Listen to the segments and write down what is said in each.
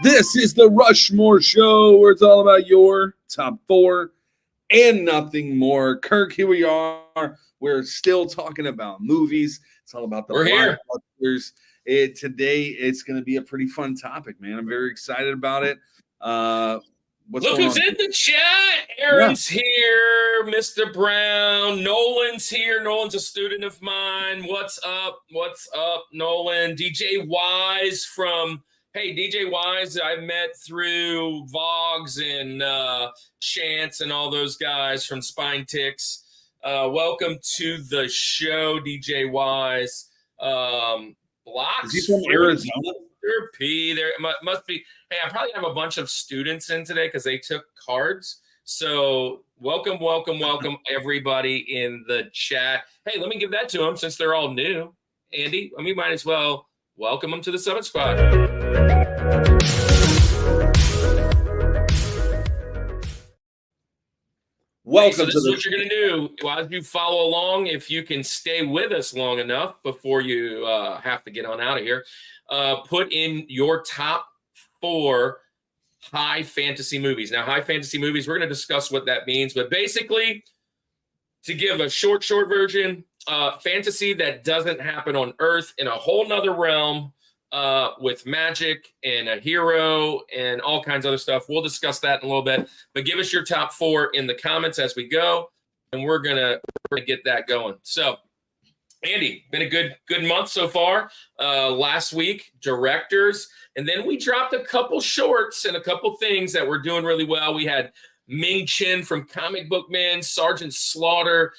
This is the Rushmore Show, where it's all about your top four and nothing more. Kirk, here we are. We're still talking about movies. It's all about the blockbusters. Today, it's going to be a pretty fun topic, man. I'm very excited about it. Look who's in the chat. Aaron's here. Mr. Brown. Nolan's here. Nolan's a student of mine. What's up? What's up, Nolan? DJ Wise from... Hey, DJ Wise, I met through Vogs and Chance and all those guys from Spine Ticks. Welcome to the show, DJ Wise. Blocks. Is he from Arizona? P. There must be. Hey, I probably have a bunch of students in today because they took cards. So welcome, everybody in the chat. Hey, let me give that to them since they're all new. Andy, we might as well welcome them to the Summit Squad. Welcome. So this is what you're going to do. As you follow along, if you can stay with us long enough before you have to get on out of here, put in your top 4 high fantasy movies. Now, high fantasy movies, we're going to discuss what that means. But basically, to give a short version, fantasy that doesn't happen on Earth, in a whole nother realm, with magic and a hero and all kinds of other stuff. We'll discuss that in a little bit. But give us your top 4 in the comments as we go, and we're gonna get that going. So, Andy, been a good month so far. Last week, directors, and then we dropped a couple shorts and a couple things that were doing really well. We had Ming Chen from Comic Book Men, Sergeant Slaughter,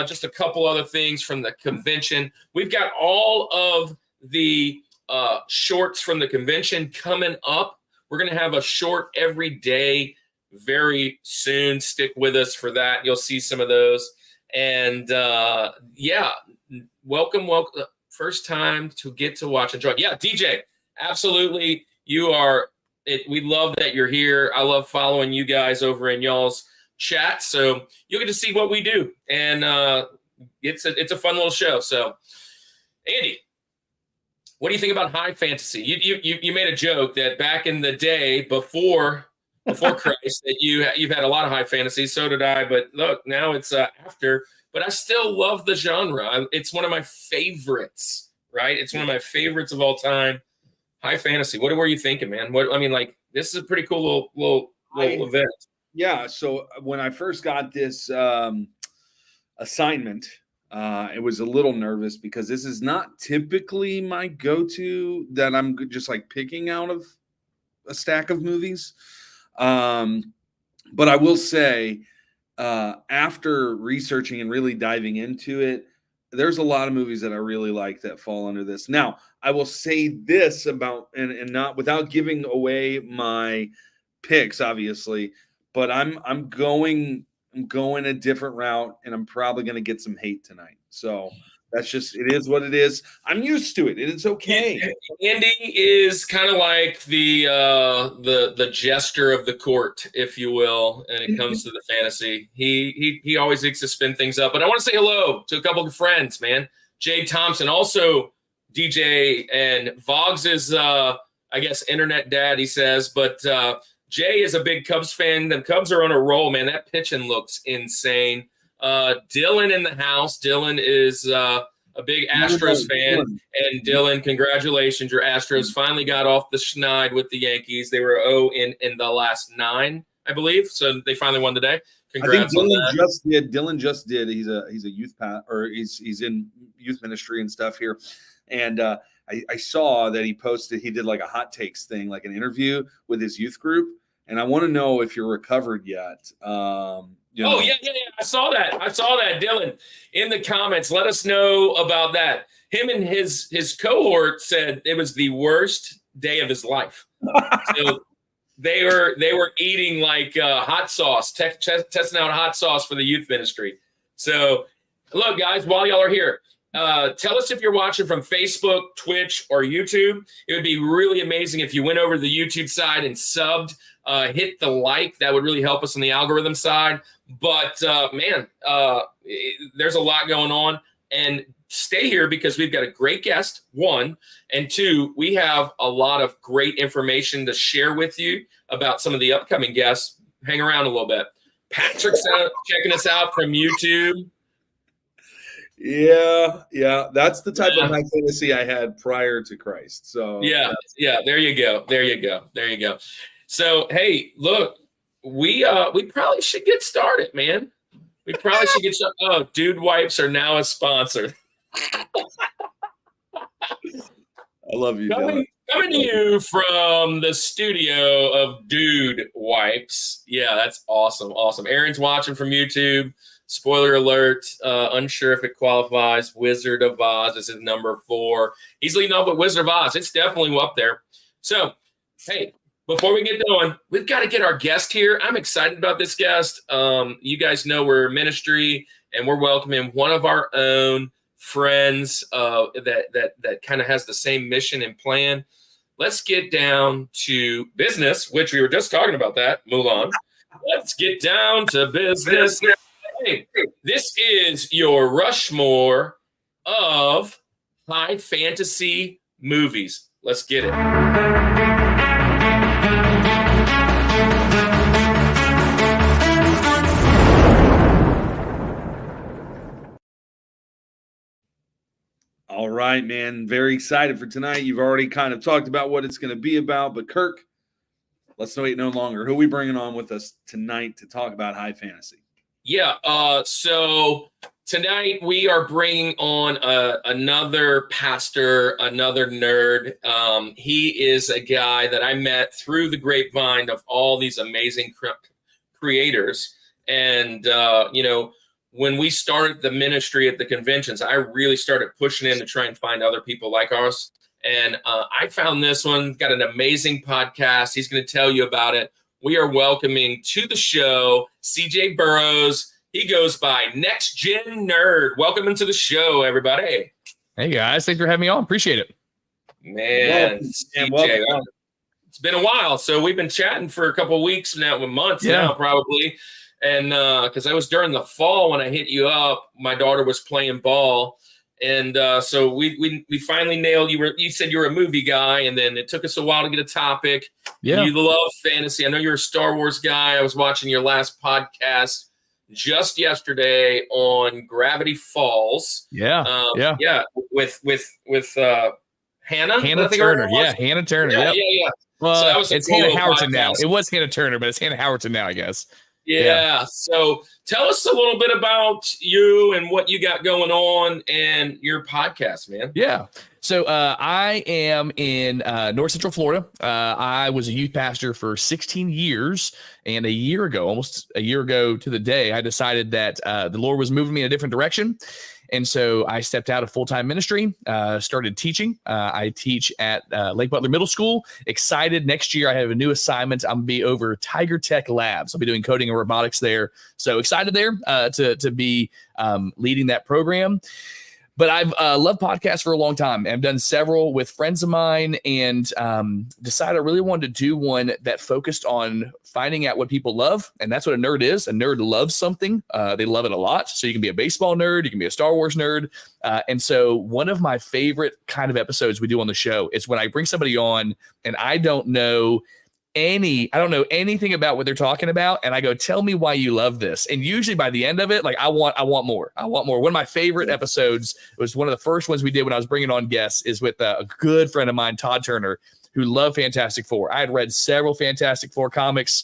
just a couple other things from the convention. We've got all of the shorts from the convention coming up. We're going to have a short every day very soon. Stick with us for that. You'll see some of those. And welcome. First time to get to watch and join. Yeah, DJ, absolutely. You are it. We love that you're here. I love following you guys over in y'all's chat. So you'll get to see what we do. And it's a fun little show. So, Andy, what do you think about high fantasy? You made a joke that back in the day before Christ that you've had a lot of high fantasy. So did I. But look, now it's after. But I still love the genre. It's one of my favorites, right? It's one of my favorites of all time. High fantasy. What were you thinking, man? This is a pretty cool little event. Yeah. So when I first got this assignment, it was a little nervous because this is not typically my go-to that I'm just like picking out of a stack of movies. But I will say, after researching and really diving into it, there's a lot of movies that I really like that fall under this. Now, I will say this about, and not without giving away my picks, obviously, but I'm going a different route, and I'm probably going to get some hate tonight. So that's just, it is what it is. I'm used to it. It's okay. Andy is kind of like the jester of the court, if you will, and it comes to the fantasy. He always likes to spin things up. But I want to say hello to a couple of friends, man. Jade Thompson, also DJ, and Vogs is I guess internet dad, he says, but Jay is a big Cubs fan. The Cubs are on a roll, man. That pitching looks insane. Dylan in the house. Dylan is a big Astros fan. And Dylan, congratulations. Your Astros finally got off the schneid with the Yankees. They were 0 in the last 9, I believe. So they finally won today. Congrats. I think Dylan just did. He's a youth he's in youth ministry and stuff here. And I saw that he posted, he did like a hot takes thing, like an interview with his youth group. And I want to know if you're recovered yet. Yeah. I saw that, Dylan, in the comments. Let us know about that. Him and his cohort said it was the worst day of his life. So they were eating like hot sauce, testing out hot sauce for the youth ministry. So look, guys, while y'all are here, tell us if you're watching from Facebook, Twitch, or YouTube. It would be really amazing if you went over to the YouTube side and subbed. Hit the like. That would really help us on the algorithm side. But, there's a lot going on. And stay here because we've got a great guest, one, and two, we have a lot of great information to share with you about some of the upcoming guests. Hang around a little bit. Patrick's checking us out from YouTube. Yeah. That's the type of high fantasy I had prior to Christ. So yeah. There you go. So hey, look, we probably should get started, man. We probably should get started. Oh, Dude Wipes are now a sponsor. I love you, Coming to you from the studio of Dude Wipes. Yeah, that's awesome. Aaron's watching from YouTube. Spoiler alert, unsure if it qualifies. Wizard of Oz. This is number 4. He's leading off with Wizard of Oz. It's definitely up there. So, hey, before we get going, we've got to get our guest here. I'm excited about this guest. You guys know we're a ministry, and we're welcoming one of our own friends that kind of has the same mission and plan. Let's get down to business, which we were just talking about that. Mulan. Let's get down to business. Hey, this is your Rushmore of high fantasy movies. Let's get it. All right, man. Very excited for tonight. You've already kind of talked about what it's going to be about, but Kirk, let's wait no longer. Who are we bringing on with us tonight to talk about high fantasy? Yeah, so tonight we are bringing on another pastor, another nerd. He is a guy that I met through the grapevine of all these amazing creators. And, when we started the ministry at the conventions, I really started pushing in to try and find other people like ours. And I found this one, got an amazing podcast. He's going to tell you about it. We are welcoming to the show CJ Burroughs. He goes by Next Gen Nerd. Welcome into the show, everybody. Hey guys, thanks for having me on. Appreciate it. Man, CJ, it's been a while. So we've been chatting for a couple of weeks now, months now probably. And because I was during the fall when I hit you up, my daughter was playing ball. And so we finally nailed you. You said you were a movie guy, and then it took us a while to get a topic. Yeah. You love fantasy. I know you're a Star Wars guy. I was watching your last podcast just yesterday on Gravity Falls. Yeah. With Hannah. Hannah Turner. Yeah, Hannah Turner. Yeah. Well, so it's Hannah Howerton podcast now. It was Hannah Turner, but it's Hannah Howerton now, I guess. Yeah. So tell us a little bit about you and what you got going on and your podcast, man. Yeah. So I am in North Central Florida. I was a youth pastor for 16 years. And almost a year ago to the day, I decided that the Lord was moving me in a different direction. And so I stepped out of full-time ministry, started teaching. I teach at Lake Butler Middle School. Excited. Next year, I have a new assignment. I'm going to be over Tiger Tech Labs. I'll be doing coding and robotics there. So excited there to be leading that program. But I've loved podcasts for a long time. I've done several with friends of mine and decided I really wanted to do one that focused on finding out what people love. And that's what a nerd is. A nerd loves something. They love it a lot. So you can be a baseball nerd. You can be a Star Wars nerd. And so one of my favorite kind of episodes we do on the show is when I bring somebody on and I don't know anything about what they're talking about. And I go, tell me why you love this. And usually by the end of it, like I want more. One of my favorite episodes was one of the first ones we did when I was bringing on guests is with a good friend of mine, Todd Turner, who loved Fantastic Four. I had read several Fantastic Four comics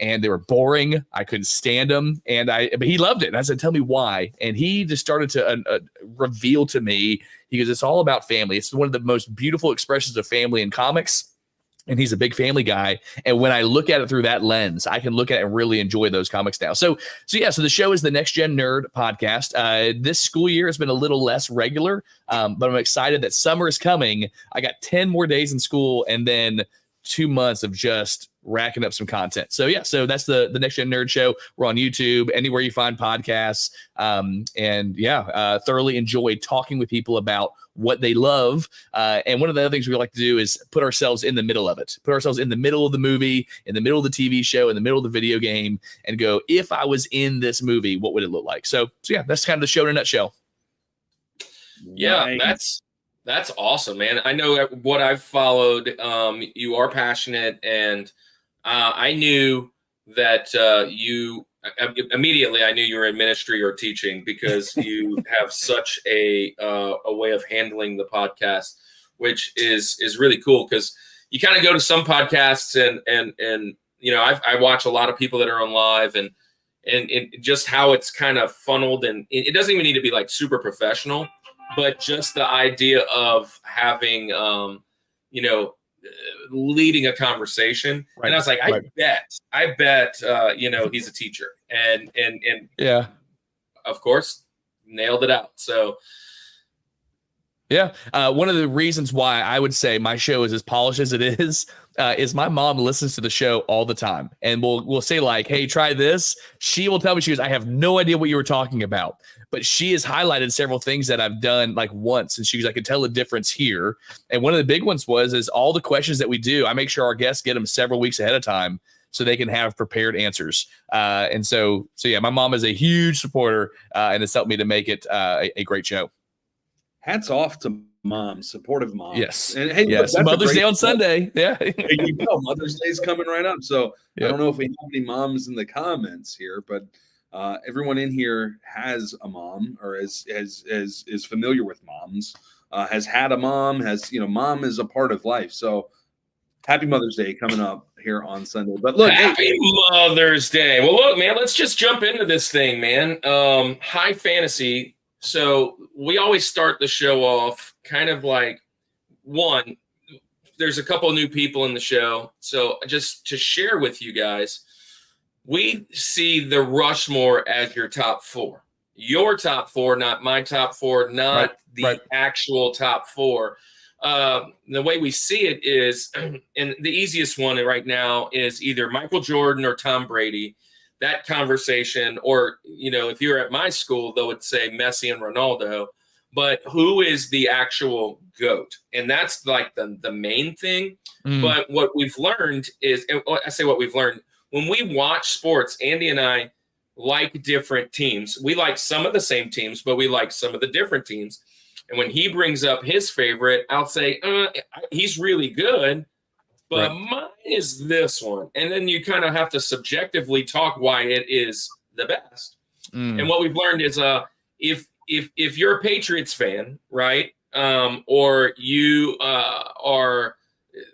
and they were boring. I couldn't stand them. But he loved it. And I said, tell me why. And he just started to reveal to me, he goes, it's all about family. It's one of the most beautiful expressions of family in comics. And he's a big family guy. And when I look at it through that lens, I can look at it and really enjoy those comics now. So the show is the Next Gen Nerd podcast. This school year has been a little less regular, but I'm excited that summer is coming. I got 10 more days in school and then 2 months of just racking up some content. So that's the Next Gen Nerd Show. We're on YouTube, anywhere you find podcasts. Thoroughly enjoy talking with people about what they love. And one of the other things we like to do is put ourselves in the middle of it, put ourselves in the middle of the movie, in the middle of the TV show, in the middle of the video game, and go, if I was in this movie, what would it look like? So that's kind of the show in a nutshell. Yeah, that's awesome, man. I know what I've followed. You are passionate, and I knew that you immediately. I knew you were in ministry or teaching because you have such a way of handling the podcast, which is really cool. Because you kind of go to some podcasts, and you know, I watch a lot of people that are on live, and just how it's kind of funneled, and it doesn't even need to be like super professional. But just the idea of having, you know, leading a conversation, right. And I was like, I bet, you know, he's a teacher, and yeah, of course, nailed it out. So, yeah, one of the reasons why I would say my show is as polished as it is my mom listens to the show all the time, and we'll say like, "Hey, try this." She will tell me, she goes, "I have no idea what you were talking about," but she has highlighted several things that I've done like once, and she goes, "I can tell the difference here." And one of the big ones is all the questions that we do, I make sure our guests get them several weeks ahead of time so they can have prepared answers. And so yeah, my mom is a huge supporter, and it's helped me to make it a great show. Hats off to moms, supportive moms. Yes. And hey, yes. Look, Mother's Day on Sunday. Yeah. There you go. Mother's Day is coming right up. So I don't know if we have any moms in the comments here, but everyone in here has a mom or is familiar with moms, has had a mom, mom is a part of life. So happy Mother's Day coming up here on Sunday. But look, happy Mother's Day. Well, look, man, let's just jump into this thing, man. High fantasy. So we always start the show off kind of like, one, there's a couple of new people in the show. So just to share with you guys, we see the Rushmore as your top four. Your top four, not my top four, not the actual top four. The way we see it is, and the easiest one right now is either Michael Jordan or Tom Brady. That conversation, or, you know, if you're at my school, they would say Messi and Ronaldo, but who is the actual GOAT? And that's like the main thing. But what we've learned is, and I say what we've learned, when we watch sports, Andy and I like different teams. We like some of the same teams, but we like some of the different teams. And when he brings up his favorite, I'll say, he's really good. But mine is this one. And then you kind of have to subjectively talk why it is the best. And what we've learned is if you're a Patriots fan, right, or you are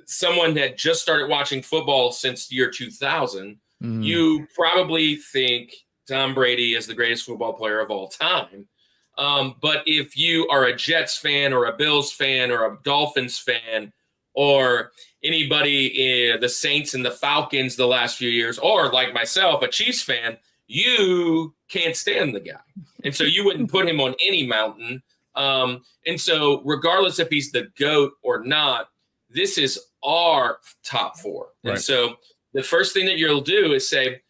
someone that just started watching football since the year 2000, you probably think Tom Brady is the greatest football player of all time. But if you are a Jets fan or a Bills fan or a Dolphins fan, or anybody, the Saints and the Falcons the last few years, or like myself, a Chiefs fan, you can't stand the guy. And so you wouldn't put him on any mountain. And so regardless if he's the GOAT or not, this is our top four. And so the first thing that you'll do is say,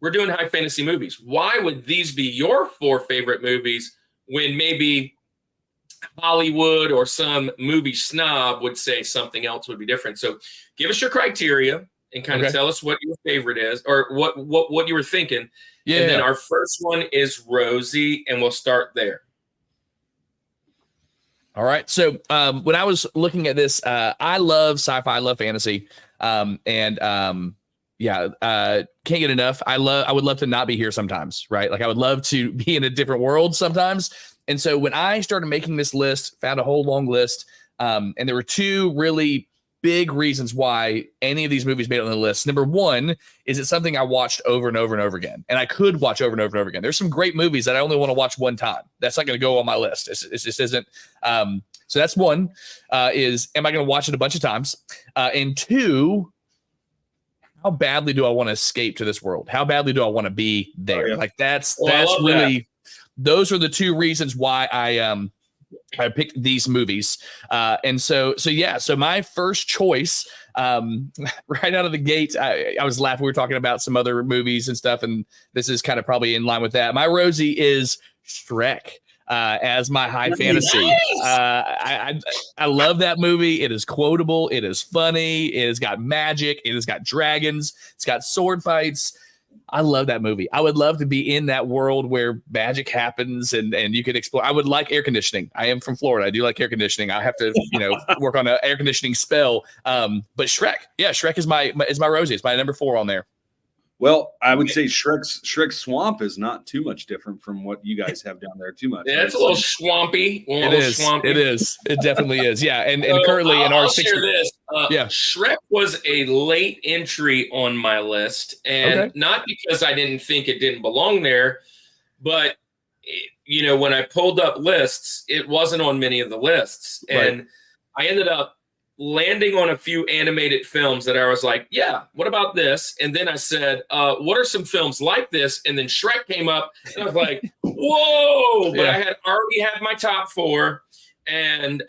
we're doing high fantasy movies. Why would these be your four favorite movies when maybe Hollywood or some movie snob would say something else would be different? So give us your criteria and kind of tell us what your favorite is, or what you were thinking. Yeah. And then our first one is Rosie, and we'll start there. All right. So when I was looking at this, I love sci-fi, I love fantasy. Can't get enough. I would love to not be here sometimes, right? Like I would love to be in a different world sometimes. And so when I started making this list, found a whole long list, and there were two really big reasons why any of these movies made it on the list. Number one is it's something I watched over and over and over again, and I could watch over and over and over again. There's some great movies that I only want to watch one time. That's not going to go on my list. It just isn't. So that's one, is am I going to watch it a bunch of times? And two, how badly do I want to escape to this world? How badly do I want to be there? Like that's really... Those are the two reasons why I picked these movies. So my first choice, right out of the gate, I was laughing. We were talking about some other movies and stuff, and this is kind of probably in line with that. My Rosie is Shrek as my high fantasy. I love that movie. It is quotable. It is funny. It has got magic. It has got dragons. It's got sword fights. I love that movie. I would love to be in that world where magic happens and you can explore. I would like air conditioning. I am from Florida. I do like air conditioning. I have to, work on an air conditioning spell. But Shrek, Shrek is my Rosie. It's my number 4 on there. Well, I would say Shrek's swamp is not too much different from what you guys have down there. Too much. Yeah, it's a little swampy. It is. It definitely is. Yeah, and currently in our I'll share this. Shrek was a late entry on my list, and not because I didn't think it didn't belong there, but when I pulled up lists, it wasn't on many of the lists, and I ended up landing on a few animated films that I was like, yeah, what about this? And then I said, what are some films like this? And then Shrek came up, and I was like, whoa! But I had already had my top 4, and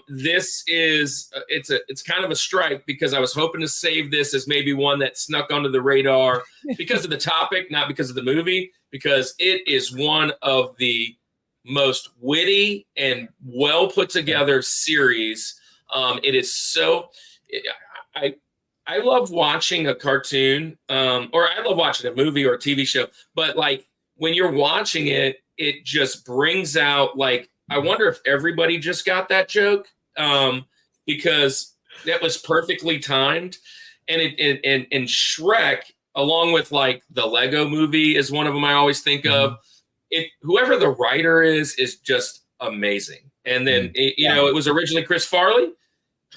this is it's kind of a strike because I was hoping to save this as maybe one that snuck under the radar because of the topic, not because of the movie, because it is one of the most witty and well put together series. It is so. I love watching a cartoon, or I love watching a movie or a TV show. But like when you're watching it, it just brings out like I wonder if everybody just got that joke because that was perfectly timed. And and Shrek, along with like the Lego Movie, is one of them I always think of. Whoever the writer is just amazing. And then it was originally Chris Farley.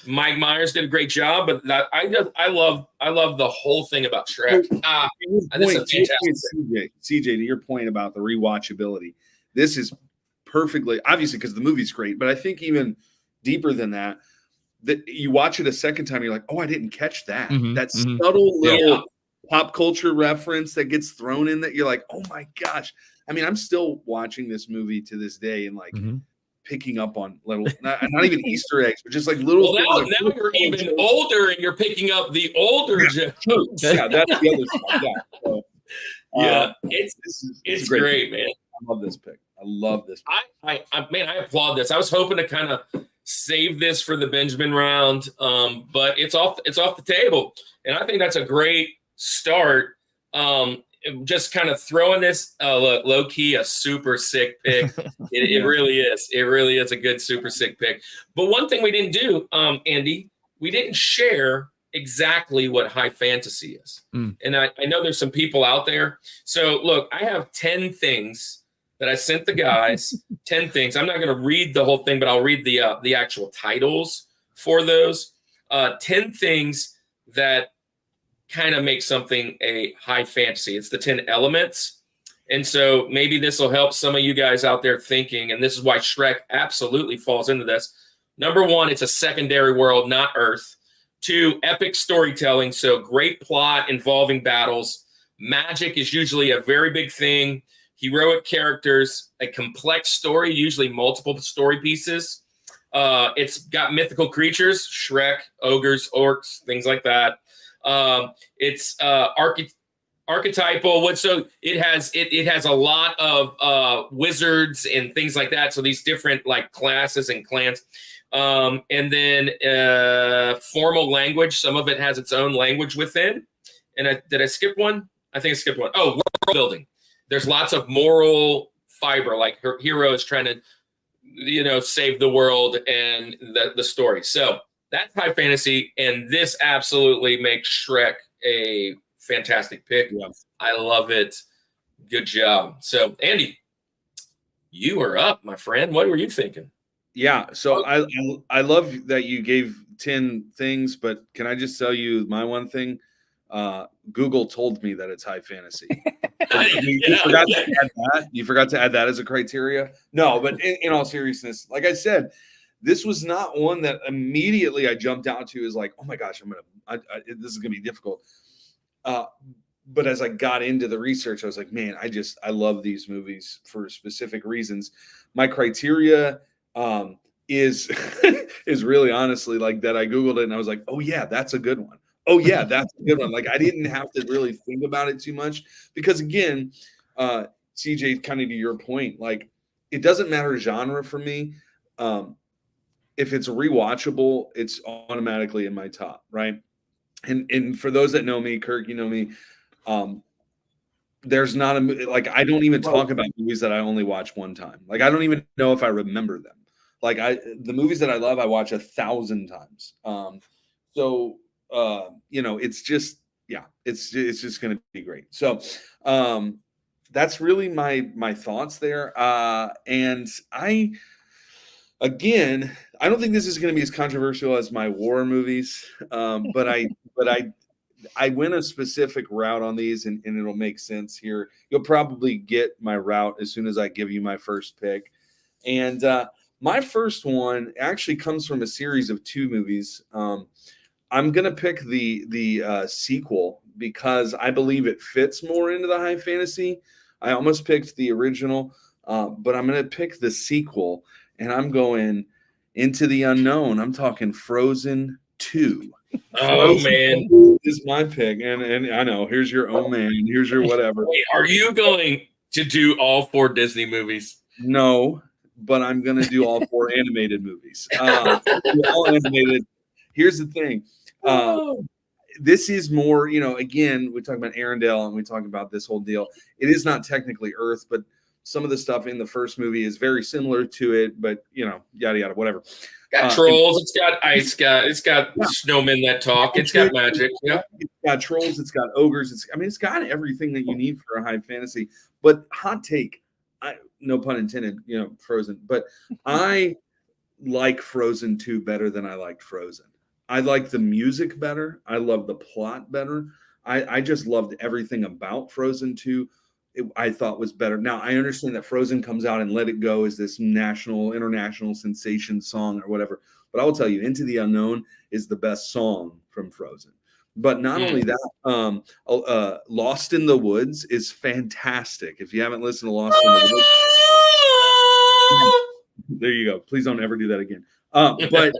Mike Myers did a great job, but I love the whole thing about Shrek. This is fantastic. CJ, to your point about the rewatchability, this is perfectly obviously because the movie's great, but I think even deeper than that, that you watch it a second time, you're like, oh, I didn't catch that. That subtle little pop culture reference that gets thrown in that you're like, oh my gosh. I mean, I'm still watching this movie to this day and like. Picking up on little, not even Easter eggs, but just like little. Well, now you're even older, and you're picking up the older jokes. Yeah, that's the other side. It's great, man. I love this pick. I love this. I applaud this. I was hoping to kind of save this for the Benjamin round, but it's off the table, and I think that's a great start. Just kind of throwing this low key, a super sick pick. It really is. It really is a good super sick pick. But one thing we didn't do, Andy, we didn't share exactly what high fantasy is. And I know there's some people out there. So look, I have 10 things that I sent the guys. 10 things. I'm not going to read the whole thing, but I'll read the actual titles for those. 10 things that kind of make something a high fantasy. It's the 10 elements. And so maybe this will help some of you guys out there thinking, and this is why Shrek absolutely falls into this. Number 1, it's a secondary world, not Earth. 2, epic storytelling. So great plot involving battles. Magic is usually a very big thing. Heroic characters, a complex story, usually multiple story pieces. It's got mythical creatures, Shrek, ogres, orcs, things like that. It's archetypal. So it has a lot of wizards and things like that. So these different like classes and clans. And then formal language. Some of it has its own language within. And did I skip one? I think I skipped one. Oh, world building. There's lots of moral fiber. Like her hero is trying to, save the world and the story. So that's high fantasy, and this absolutely makes Shrek a fantastic pick. Yeah. I love it. Good job. So, Andy, you are up, my friend. What were you thinking? Yeah, so I love that you gave 10 things, but can I just tell you my one thing? Google told me that it's high fantasy. You forgot to add that. You forgot to add that as a criteria. No, but in all seriousness, like I said, this was not one that immediately I jumped out to as like, oh my gosh, this is gonna be difficult. But as I got into the research, I was like, man, I love these movies for specific reasons. My criteria is is really honestly like that. I Googled it and I was like, oh yeah, that's a good one. Oh yeah, that's a good one. Like I didn't have to really think about it too much because again, CJ, kind of to your point, like it doesn't matter genre for me. If it's rewatchable, it's automatically in my top, right? And for those that know me, Kirk, you know me, there's not like I don't even talk about movies that I only watch one time. Like I don't even know if I remember them. Like the movies that I love, I watch 1,000 times. So it's just it's just going to be great. So that's really my thoughts there. And I don't think this is going to be as controversial as my war movies, but I went a specific route on these, and it'll make sense here. You'll probably get my route as soon as I give you my first pick. And my first one actually comes from a series of 2 movies. I'm going to pick the sequel because I believe it fits more into the high fantasy. I almost picked the original, but I'm going to pick the sequel, and I'm going into the unknown. I'm talking Frozen 2. Oh, man. Is my pick. And I know, here's your oh man, here's your whatever. Wait, are you going to do all 4 Disney movies? No, but I'm going to do all 4 animated movies. All animated. Here's the thing. This is more, again, we talk about Arendelle and we talk about this whole deal. It is not technically Earth, but some of the stuff in the first movie is very similar to it, but yada yada, whatever. Got trolls, it's got ice, it's got snowmen that talk, it's got magic. Yeah, it's got trolls, it's got ogres, it's got everything that you need for a high fantasy. But hot take, no pun intended, Frozen, but I like Frozen 2 better than I liked Frozen. I like the music better. I love the plot better. I just loved everything about Frozen 2. I thought was better. Now, I understand that Frozen comes out and Let It Go is this international sensation song or whatever. But I will tell you, Into the Unknown is the best song from Frozen. But not only that, Lost in the Woods is fantastic. If you haven't listened to Lost in the Woods, there you go. Please don't ever do that again. But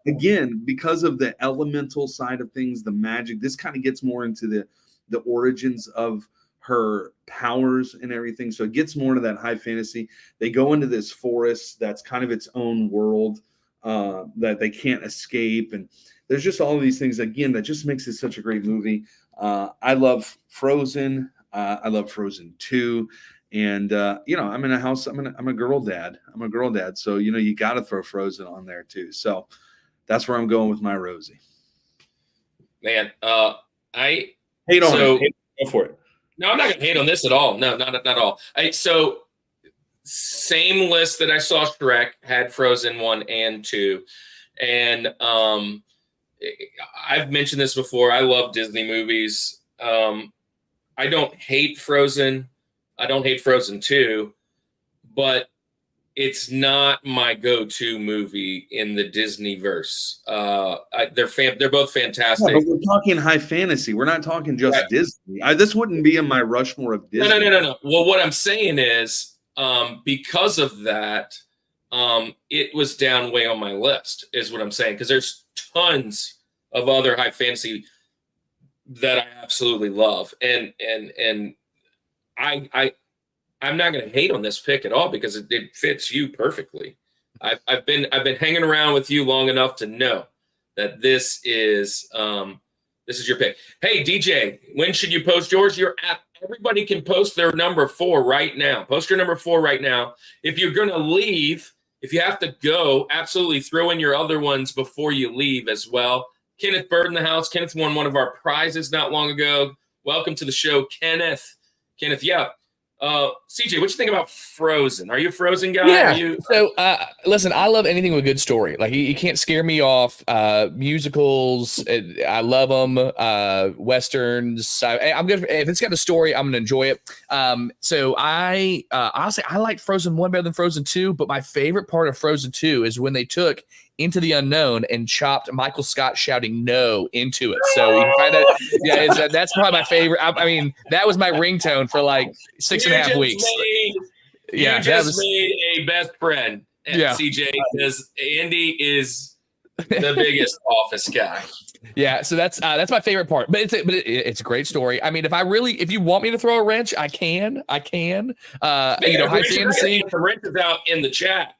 again, because of the elemental side of things, the magic, this kind of gets more into the origins of her powers and everything. So it gets more into that high fantasy. They go into this forest that's kind of its own world that they can't escape. And there's just all of these things, again, that just makes it such a great movie. I love Frozen. I love Frozen 2. And, I'm in a house. I'm a girl dad. So, you got to throw Frozen on there too. So that's where I'm going with my Rosie. Man, I hate on it. Go for it. No, I'm not going to hate on this at all. No, not at all. So same list that I saw Shrek had Frozen 1 and 2. And I've mentioned this before. I love Disney movies. I don't hate Frozen. I don't hate Frozen 2. But it's not my go-to movie in the Disney verse. They're both fantastic. Yeah, but we're talking high fantasy. We're not talking just Disney. This wouldn't be in my Rushmore of Disney. No. Well, what I'm saying is, because of that, it was down way on my list. Is what I'm saying, because there's tons of other high fantasy that I absolutely love, and I'm not going to hate on this pick at all because it fits you perfectly. I've been hanging around with you long enough to know that this is your pick. Hey DJ, when should you post yours? Everybody can post their number 4 right now. Post your number 4 right now. If you're going to leave, if you have to go, absolutely throw in your other ones before you leave as well. Kenneth Bird in the house. Kenneth won one of our prizes not long ago. Welcome to the show, Kenneth. Yeah. CJ, what you think about Frozen? Are you a Frozen guy? Yeah. So, listen, I love anything with a good story. Like, you can't scare me off. Musicals, I love them. Westerns, I'm good. If it's got a story, I'm gonna enjoy it. So honestly, I like Frozen 1 better than Frozen 2. But my favorite part of Frozen 2 is when they took Into the Unknown and chopped Michael Scott shouting no into it. So you can find that. That's probably my favorite. I mean, that was my ringtone for like 6.5 weeks. You just made a best friend, CJ, because Andy is the biggest office guy. Yeah, so that's my favorite part. But it's a great story. I mean, if you want me to throw a wrench, I can. High fantasy. The wrench is out in the chat.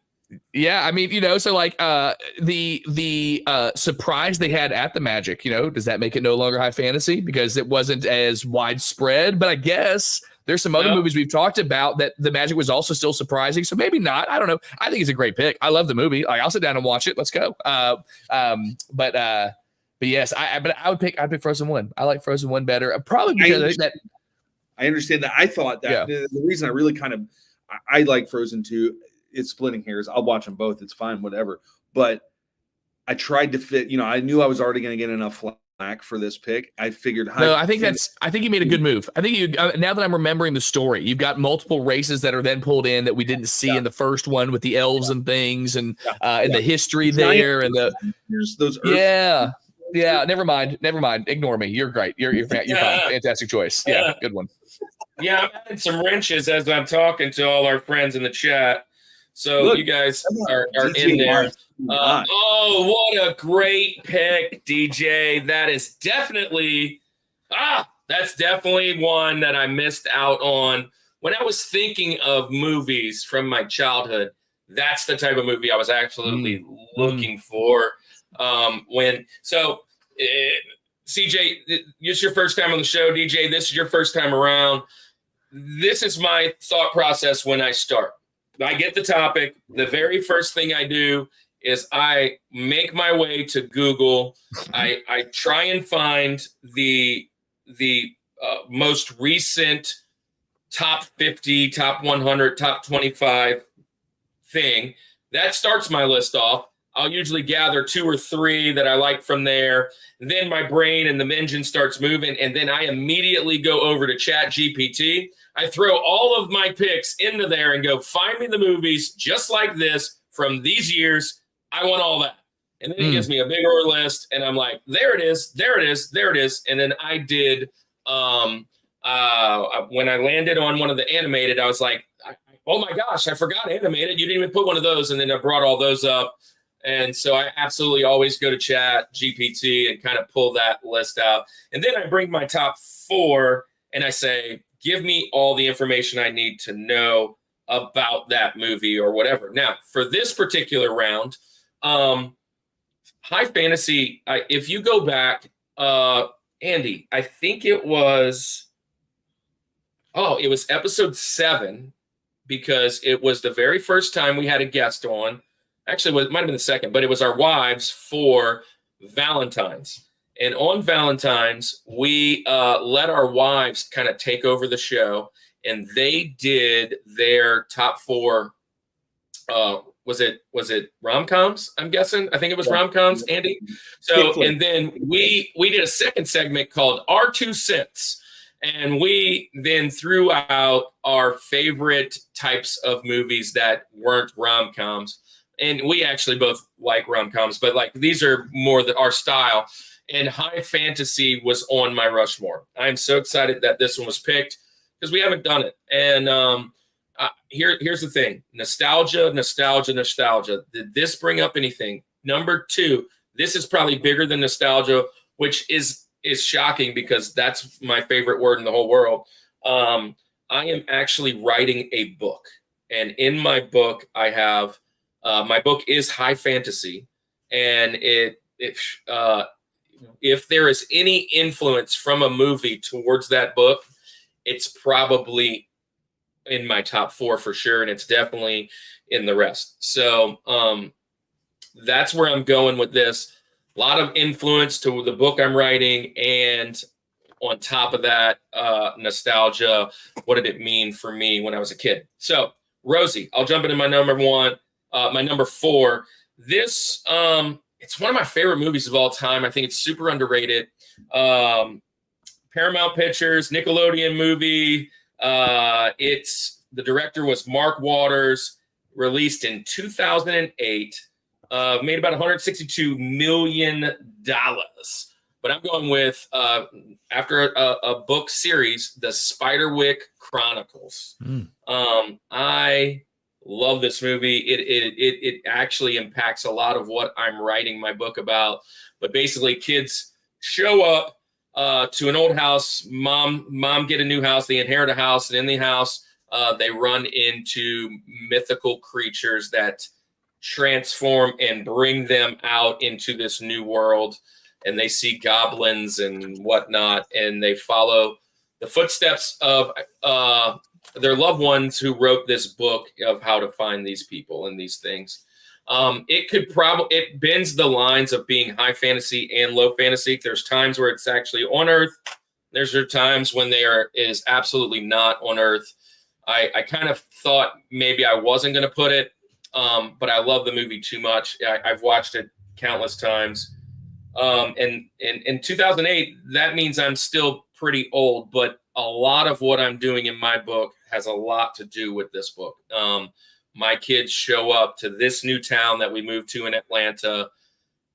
Yeah, I mean, so like the surprise they had at the Magic, does that make it no longer high fantasy because it wasn't as widespread? But I guess there's some other movies we've talked about that the Magic was also still surprising. So maybe not. I don't know. I think it's a great pick. I love the movie. Like, I'll sit down and watch it. Let's go. But yes, I'd pick Frozen 1. I like Frozen 1 better. Probably because I understand that. I thought that the reason I really I like Frozen 2. It's splitting hairs. I'll watch them both. It's fine, whatever. But I tried to fit. I knew I was already going to get enough flack for this pick. I figured. I think you made a good move. I think you. Now that I'm remembering the story, you've got multiple races that are then pulled in that we didn't see in the first one with the elves and things, and the history there, and there's those. Yeah. Never mind. Ignore me. You're great. You're fine. Fantastic choice. Yeah, good one. Yeah, I'm adding some wrenches as I'm talking to all our friends in the chat. So look, you guys are in there. Oh, what a great pick, DJ. That's definitely one that I missed out on. When I was thinking of movies from my childhood, that's the type of movie I was absolutely looking for. CJ, it's your first time on the show. DJ, this is your first time around. This is my thought process when I start. I get the topic. The very first thing I do is I make my way to Google. I try and find the most recent top 50, top 100, top 25 thing. That starts my list off. I'll usually gather 2 or 3 that I like from there. Then my brain and the engine starts moving, and then I immediately go over to Chat GPT. I throw all of my picks into there and go, find me the movies just like this from these years. I want all that. And then it gives me a bigger list, and I'm like, there it is, there it is, there it is. And then I did, when I landed on one of the animated, I was like, oh my gosh, I forgot animated. You didn't even put one of those. And then I brought all those up. And so I absolutely always go to Chat GPT and kind of pull that list out. And then I bring my top 4 and I say, give me all the information I need to know about that movie or whatever. Now, for this particular round, high fantasy, if you go back, Andy, I think it was episode 7, because it was the very first time we had a guest on. Actually, it might have been the second, but it was our wives for Valentine's. And on Valentine's, we let our wives kind of take over the show, and they did their top 4. Was it rom-coms? I'm guessing. I think it was rom-coms, Andy. So, and then we did a second segment called Our 2 Cents, and we then threw out our favorite types of movies that weren't rom-coms. And we actually both like rom-coms, but like these are more our style. And high fantasy was on my Rushmore. I'm so excited that this one was picked because we haven't done it. And here's the thing: nostalgia. Did this bring up anything? Number 2, this is probably bigger than nostalgia, which is shocking because that's my favorite word in the whole world. I am actually writing a book, and in my book, I have my book is high fantasy, and if there is any influence from a movie towards that book, it's probably in my top 4 for sure, and it's definitely in the rest. So that's where I'm going with this. A lot of influence to the book I'm writing, and on top of that, nostalgia. What did it mean for me when I was a kid? So, Rosie, I'll jump into my number 1. My number 4. This it's one of my favorite movies of all time. I think it's super underrated. Paramount Pictures, Nickelodeon movie. The director was Mark Waters. Released in 2008. Made about $162 million. But I'm going with after a book series, the Spiderwick Chronicles. I love this movie. It actually impacts a lot of what I'm writing my book about. But basically, kids show up to an old house. Mom get a new house. They inherit a house, and in the house, they run into mythical creatures that transform and bring them out into this new world, and they see goblins and whatnot, and they follow the footsteps of their loved ones who wrote this book of how to find these people and these things. It bends the lines of being high fantasy and low fantasy. There's times where it's actually on Earth. There's times when is absolutely not on Earth. I kind of thought maybe I wasn't going to put it, but I love the movie too much. I've watched it countless times. And in 2008, that means I'm still pretty old, but a lot of what I'm doing in my book has a lot to do with this book. My kids show up to this new town that we moved to in Atlanta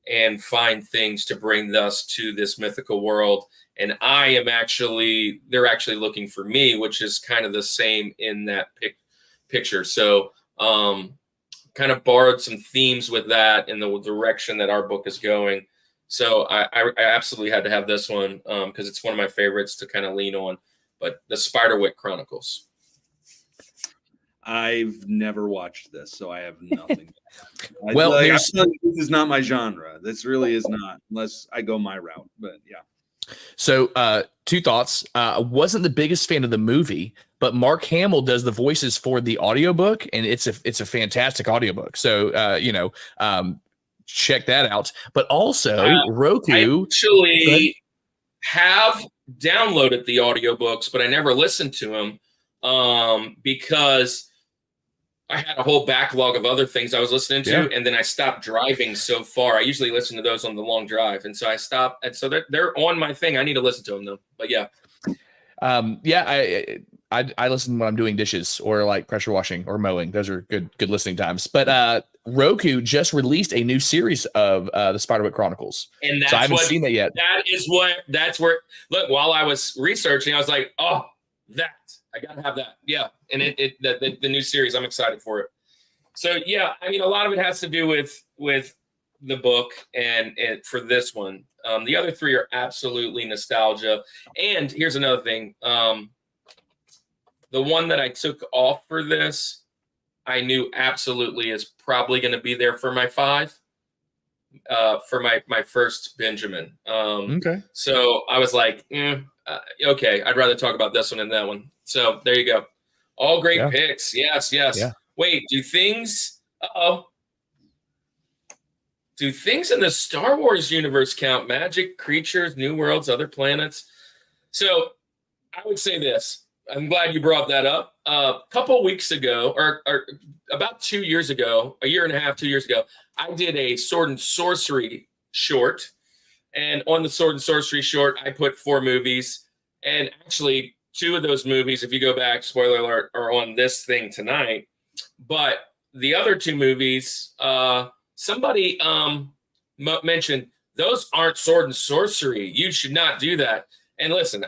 and find things to bring us to this mythical world. And they're actually looking for me, which is kind of the same in that picture. So kind of borrowed some themes with that in the direction that our book is going. So I absolutely had to have this one because it's one of my favorites to kind of lean on. But the Spiderwick Chronicles. I've never watched this, so I have nothing. Well, this is not my genre. This really is not, unless I go my route. But yeah. So, two thoughts. Wasn't the biggest fan of the movie, but Mark Hamill does the voices for the audiobook, and it's a fantastic audiobook. So, check that out. But also, Roku. I actually have downloaded the audiobooks, but I never listened to them because I had a whole backlog of other things I was listening to, and then I stopped driving so far. I usually listen to those on the long drive, and so I stopped. And so they're on my thing. I need to listen to them though. But yeah, I listen when I'm doing dishes or like pressure washing or mowing. Those are good listening times. But Roku just released a new series of the Spiderwick Chronicles, and so I haven't seen that yet. That's where. Look, while I was researching, I was like, oh, I gotta have that. Yeah, and the new series, I'm excited for it. So yeah, I mean, a lot of it has to do with the book and for this one. The other three are absolutely nostalgia. And here's another thing. The one that I took off for this, I knew absolutely is probably going to be there for my 5, for my first Benjamin. Okay. So I was like, okay, I'd rather talk about this one than that one. So there you go. All great picks. Yes. Yeah. Wait, do things in the Star Wars universe count? Magic, creatures, new worlds, other planets? So I would say this. I'm glad you brought that up. A couple weeks ago, or about 2 years ago, a year and a half, 2 years ago, I did a sword and sorcery short. And on the sword and sorcery short, I put 4 movies. And actually, 2 of those movies, if you go back, spoiler alert, are on this thing tonight. But the other 2 movies, somebody mentioned, those aren't sword and sorcery. You should not do that. And listen,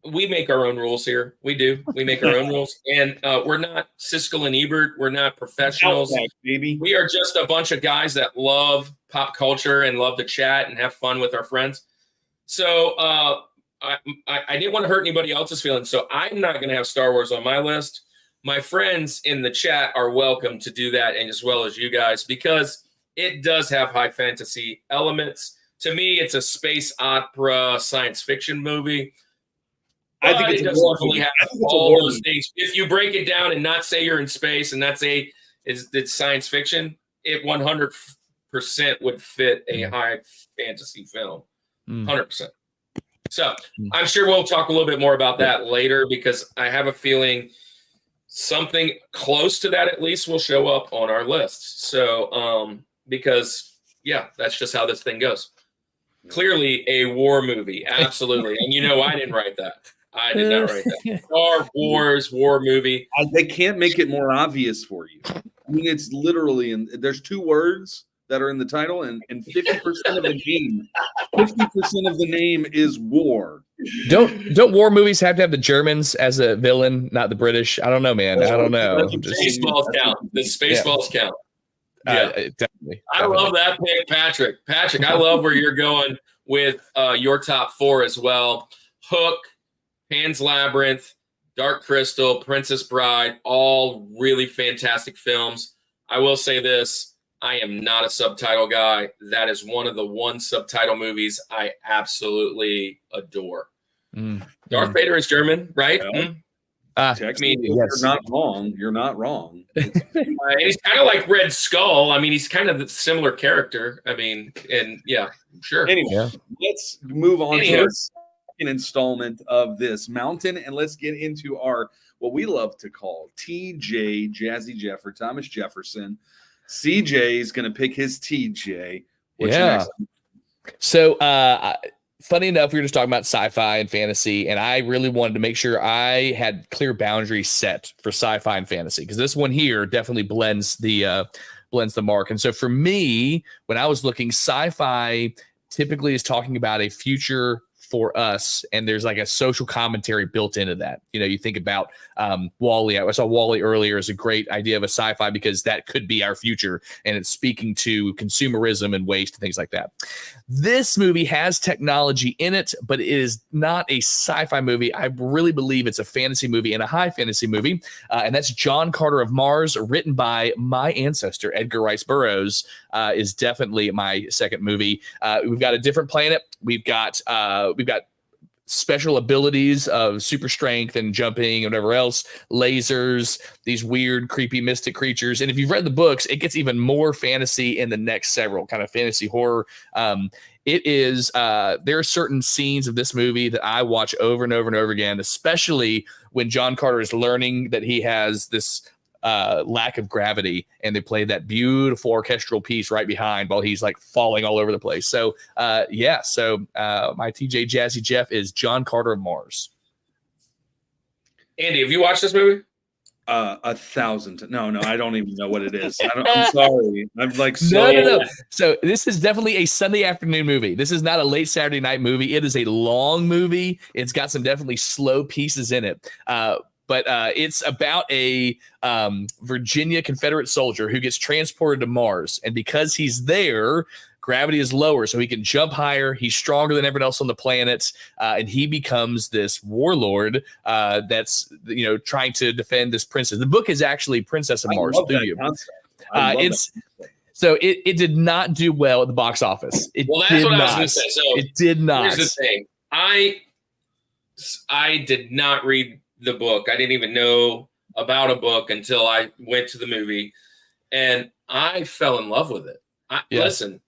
we make our own rules here. We do. We make our own rules. And we're not Siskel and Ebert. We're not professionals. Baby. We are just a bunch of guys that love pop culture and love to chat and have fun with our friends. So I didn't want to hurt anybody else's feelings. So I'm not going to have Star Wars on my list. My friends in the chat are welcome to do that, and as well as you guys, because it does have high fantasy elements. To me, it's a space opera, science fiction movie. I think it does definitely have all those things. If you break it down and not say you're in space and not say it's science fiction, it 100% would fit a high fantasy film. 100%. So I'm sure we'll talk a little bit more about that later, because I have a feeling something close to that at least will show up on our list. So because that's just how this thing goes. Clearly a war movie. Absolutely. And I didn't write that. I did not write that. Star Wars war movie. They can't make it more obvious for you. I mean, it's literally, there's 2 words that are in the title, and 50% of the game, 50% of the name is war. Don't war movies have to have the Germans as a villain, not the British? I don't know, man. I don't know. Spaceballs count. The Spaceballs count. Definitely. I love that pick, Patrick. Patrick, I love where you're going with your top 4 as well. Hook, Pan's Labyrinth, Dark Crystal, Princess Bride, all really fantastic films. I will say this. I am not a subtitle guy. That is one of the one subtitle movies I absolutely adore. Darth Vader is German, right? Well, Technically, you're not wrong. You're not wrong. He's kind of like Red Skull. I mean, he's kind of a similar character. I mean, and yeah, sure. Anyway, let's move on to our second installment of this mountain, and let's get into our what we love to call TJ Jazzy Jeff or Thomas Jefferson. CJ is going to pick his TJ. What's your next one? So, funny enough, we were just talking about sci-fi and fantasy, and I really wanted to make sure I had clear boundaries set for sci-fi and fantasy, because this one here definitely blends the mark. And so for me, when I was looking, sci-fi typically is talking about a future for us, and there's like a social commentary built into that. You know, you think about WALL-E. I saw WALL-E earlier as a great idea of a sci-fi because that could be our future, and it's speaking to consumerism and waste and things like that. This movie has technology in it, but it is not a sci-fi movie. I really believe it's a fantasy movie and a high fantasy movie, and that's John Carter of Mars, written by my ancestor, Edgar Rice Burroughs, is definitely my second movie. We've got a different planet. We've got special abilities of super strength and jumping and whatever else, lasers, these weird, creepy, mystic creatures. And if you've read the books, it gets even more fantasy in the next several, kind of fantasy horror. It is, there are certain scenes of this movie that I watch over and over and over again, especially when John Carter is learning that he has this lack of gravity, and they play that beautiful orchestral piece right behind while he's like falling all over the place. So my TJ Jazzy Jeff is John Carter of Mars. Andy, have you watched this movie? 1,000. No, I don't even know what it is. I'm sorry. I'm like, no. So this is definitely a Sunday afternoon movie. This is not a late Saturday night movie. It is a long movie. It's got some definitely slow pieces in it. But it's about a Virginia Confederate soldier who gets transported to Mars. And because he's there, gravity is lower, so he can jump higher. He's stronger than everyone else on the planet. And he becomes this warlord that's, trying to defend this princess. The book is actually Princess of Mars. So it did not do well at the box office. That's what I was going to say. So it did not. Here's the thing. I did not read the book. I didn't even know about a book until I went to the movie, and I fell in love with it. Listen,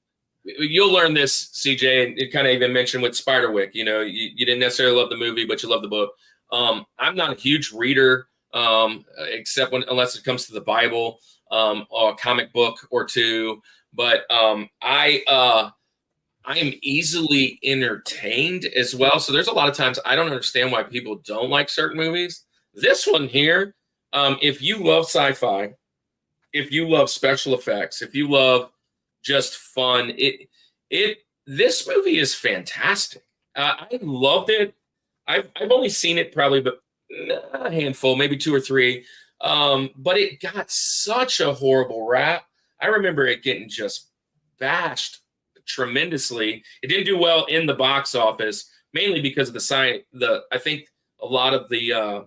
you'll learn this, CJ, and it kind of even mentioned with Spiderwick. You didn't necessarily love the movie, but you love the book. I'm not a huge reader, except unless it comes to the Bible or a comic book or two. But I am easily entertained as well. So there's a lot of times I don't understand why people don't like certain movies. This one here, if you love sci-fi, if you love special effects, if you love just fun, this movie is fantastic. I loved it. I've only seen it probably but a handful, maybe 2 or 3. But it got such a horrible rap. I remember it getting just bashed tremendously. It didn't do well in the box office, mainly because of I think a lot of the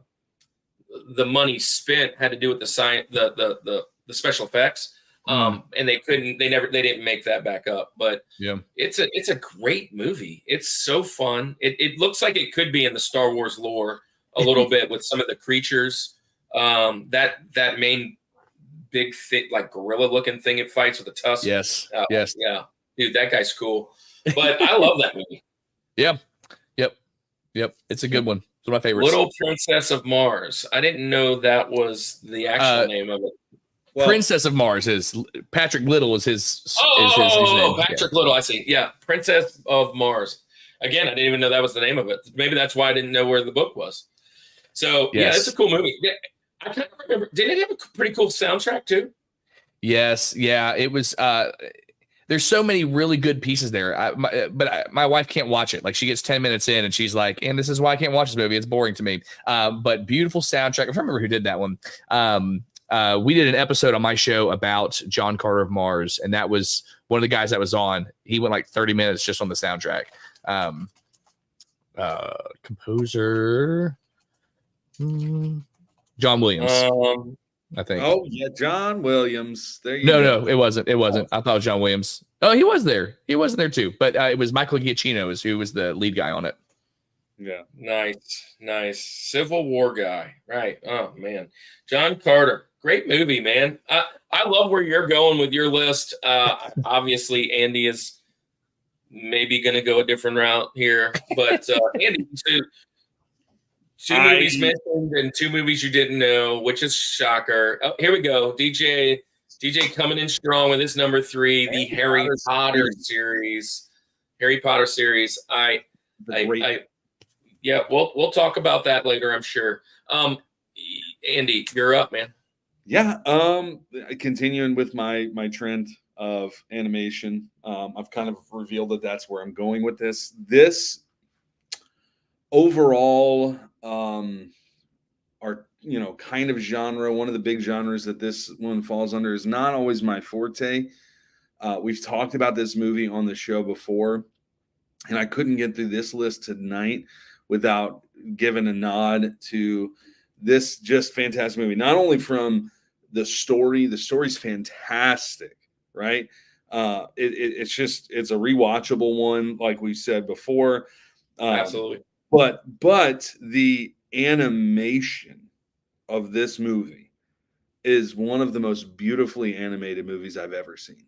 money spent had to do with the special effects. And they didn't make that back up. But it's a great movie. It's so fun. It looks like it could be in the Star Wars lore a little bit with some of the creatures. That main big thick like gorilla looking thing it fights with a tusk. Yes. Yeah. Dude, that guy's cool. But I love that movie. Yep. It's a good one. It's one of my favorites. Little Princess of Mars. I didn't know that was the actual name of it. Well, Princess of Mars is Patrick Little is his name. Patrick Little, I see. Yeah, Princess of Mars. Again, I didn't even know that was the name of it. Maybe that's why I didn't know where the book was. So yeah, it's a cool movie. I kind of remember. Did it have a pretty cool soundtrack too? Yes. Yeah. It was. There's so many really good pieces there. But my wife can't watch it. Like she gets 10 minutes in and she's like, and this is why I can't watch this movie. It's boring to me. But beautiful soundtrack. I don't remember who did that one. We did an episode on my show about John Carter of Mars, and that was one of the guys that was on. He went like 30 minutes just on the soundtrack. Composer John Williams. I think. Oh yeah, John Williams. There you No, go. no, it wasn't. It wasn't. I thought it was John Williams. Oh, he was there. He wasn't there too. But it was Michael Giacchino who was the lead guy on it. Yeah. Nice. Civil War guy. Right. Oh man. John Carter. Great movie, man. I love where you're going with your list. Obviously, Andy is maybe going to go a different route here. But Andy, two movies mentioned and two movies you didn't know, which is shocker. Oh, here we go. DJ coming in strong with his number 3, the Harry Potter series. Harry Potter series. Yeah, we'll talk about that later, I'm sure. Andy, you're up, man. Yeah, continuing with my trend of animation, I've kind of revealed that that's where I'm going with this. This overall, are kind of genre. One of the big genres that this one falls under is not always my forte. We've talked about this movie on the show before, and I couldn't get through this list tonight without giving a nod to this just fantastic movie. Not only from the story's fantastic, right? It's a rewatchable one, like we said before. Absolutely. But the animation of this movie is one of the most beautifully animated movies I've ever seen,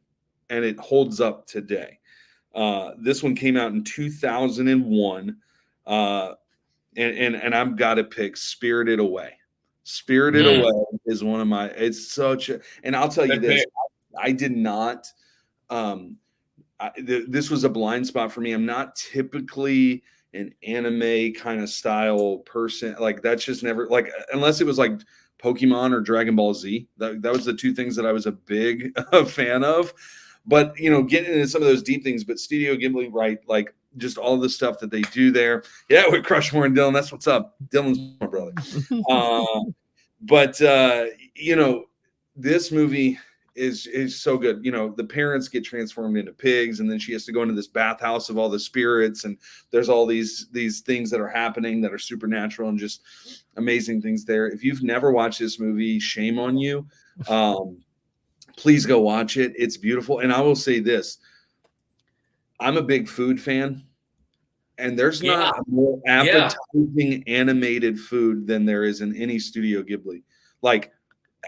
and it holds up today. This one came out in 2001, and I've got to pick Spirited Away. Spirited Away is one of my. It's such a, and I'll tell you this: I did not. This was a blind spot for me. I'm not typically an anime kind of style person. Like that's just never like unless it was like Pokemon or Dragon Ball Z. That was the two things that I was a big fan of. But getting into some of those deep things. But Studio Ghibli, right? Like just all the stuff that they do there. Yeah, with Rushmore and Dylan. That's what's up. Dylan's my brother. But this movie is so good. The parents get transformed into pigs, and then she has to go into this bathhouse of all the spirits, and there's all these things that are happening that are supernatural and just amazing things there. If you've never watched this movie, shame on you. Please go watch it. It's beautiful. And I will say this: I'm a big food fan, and there's not a more appetizing animated food than there is in any Studio Ghibli. Like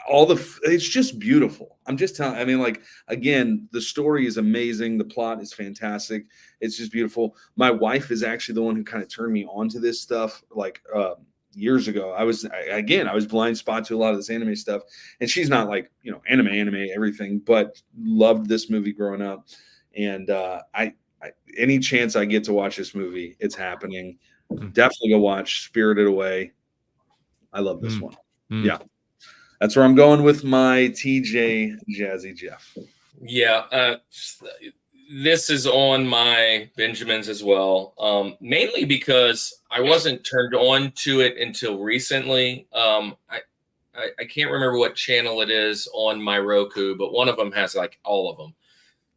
it's just beautiful. I'm just telling. I mean, like again, the story is amazing. The plot is fantastic. It's just beautiful. My wife is actually the one who kind of turned me on to this stuff. Like years ago, I was blind spot to a lot of this anime stuff, and she's not like anime everything, but loved this movie growing up. And I any chance I get to watch this movie, it's happening. Definitely go watch Spirited Away. I love this one. Yeah. That's where I'm going with my TJ Jazzy Jeff. Yeah, this is on my Benjamins as well, mainly because I wasn't turned on to it until recently. I can't remember what channel it is on my Roku, but one of them has like all of them.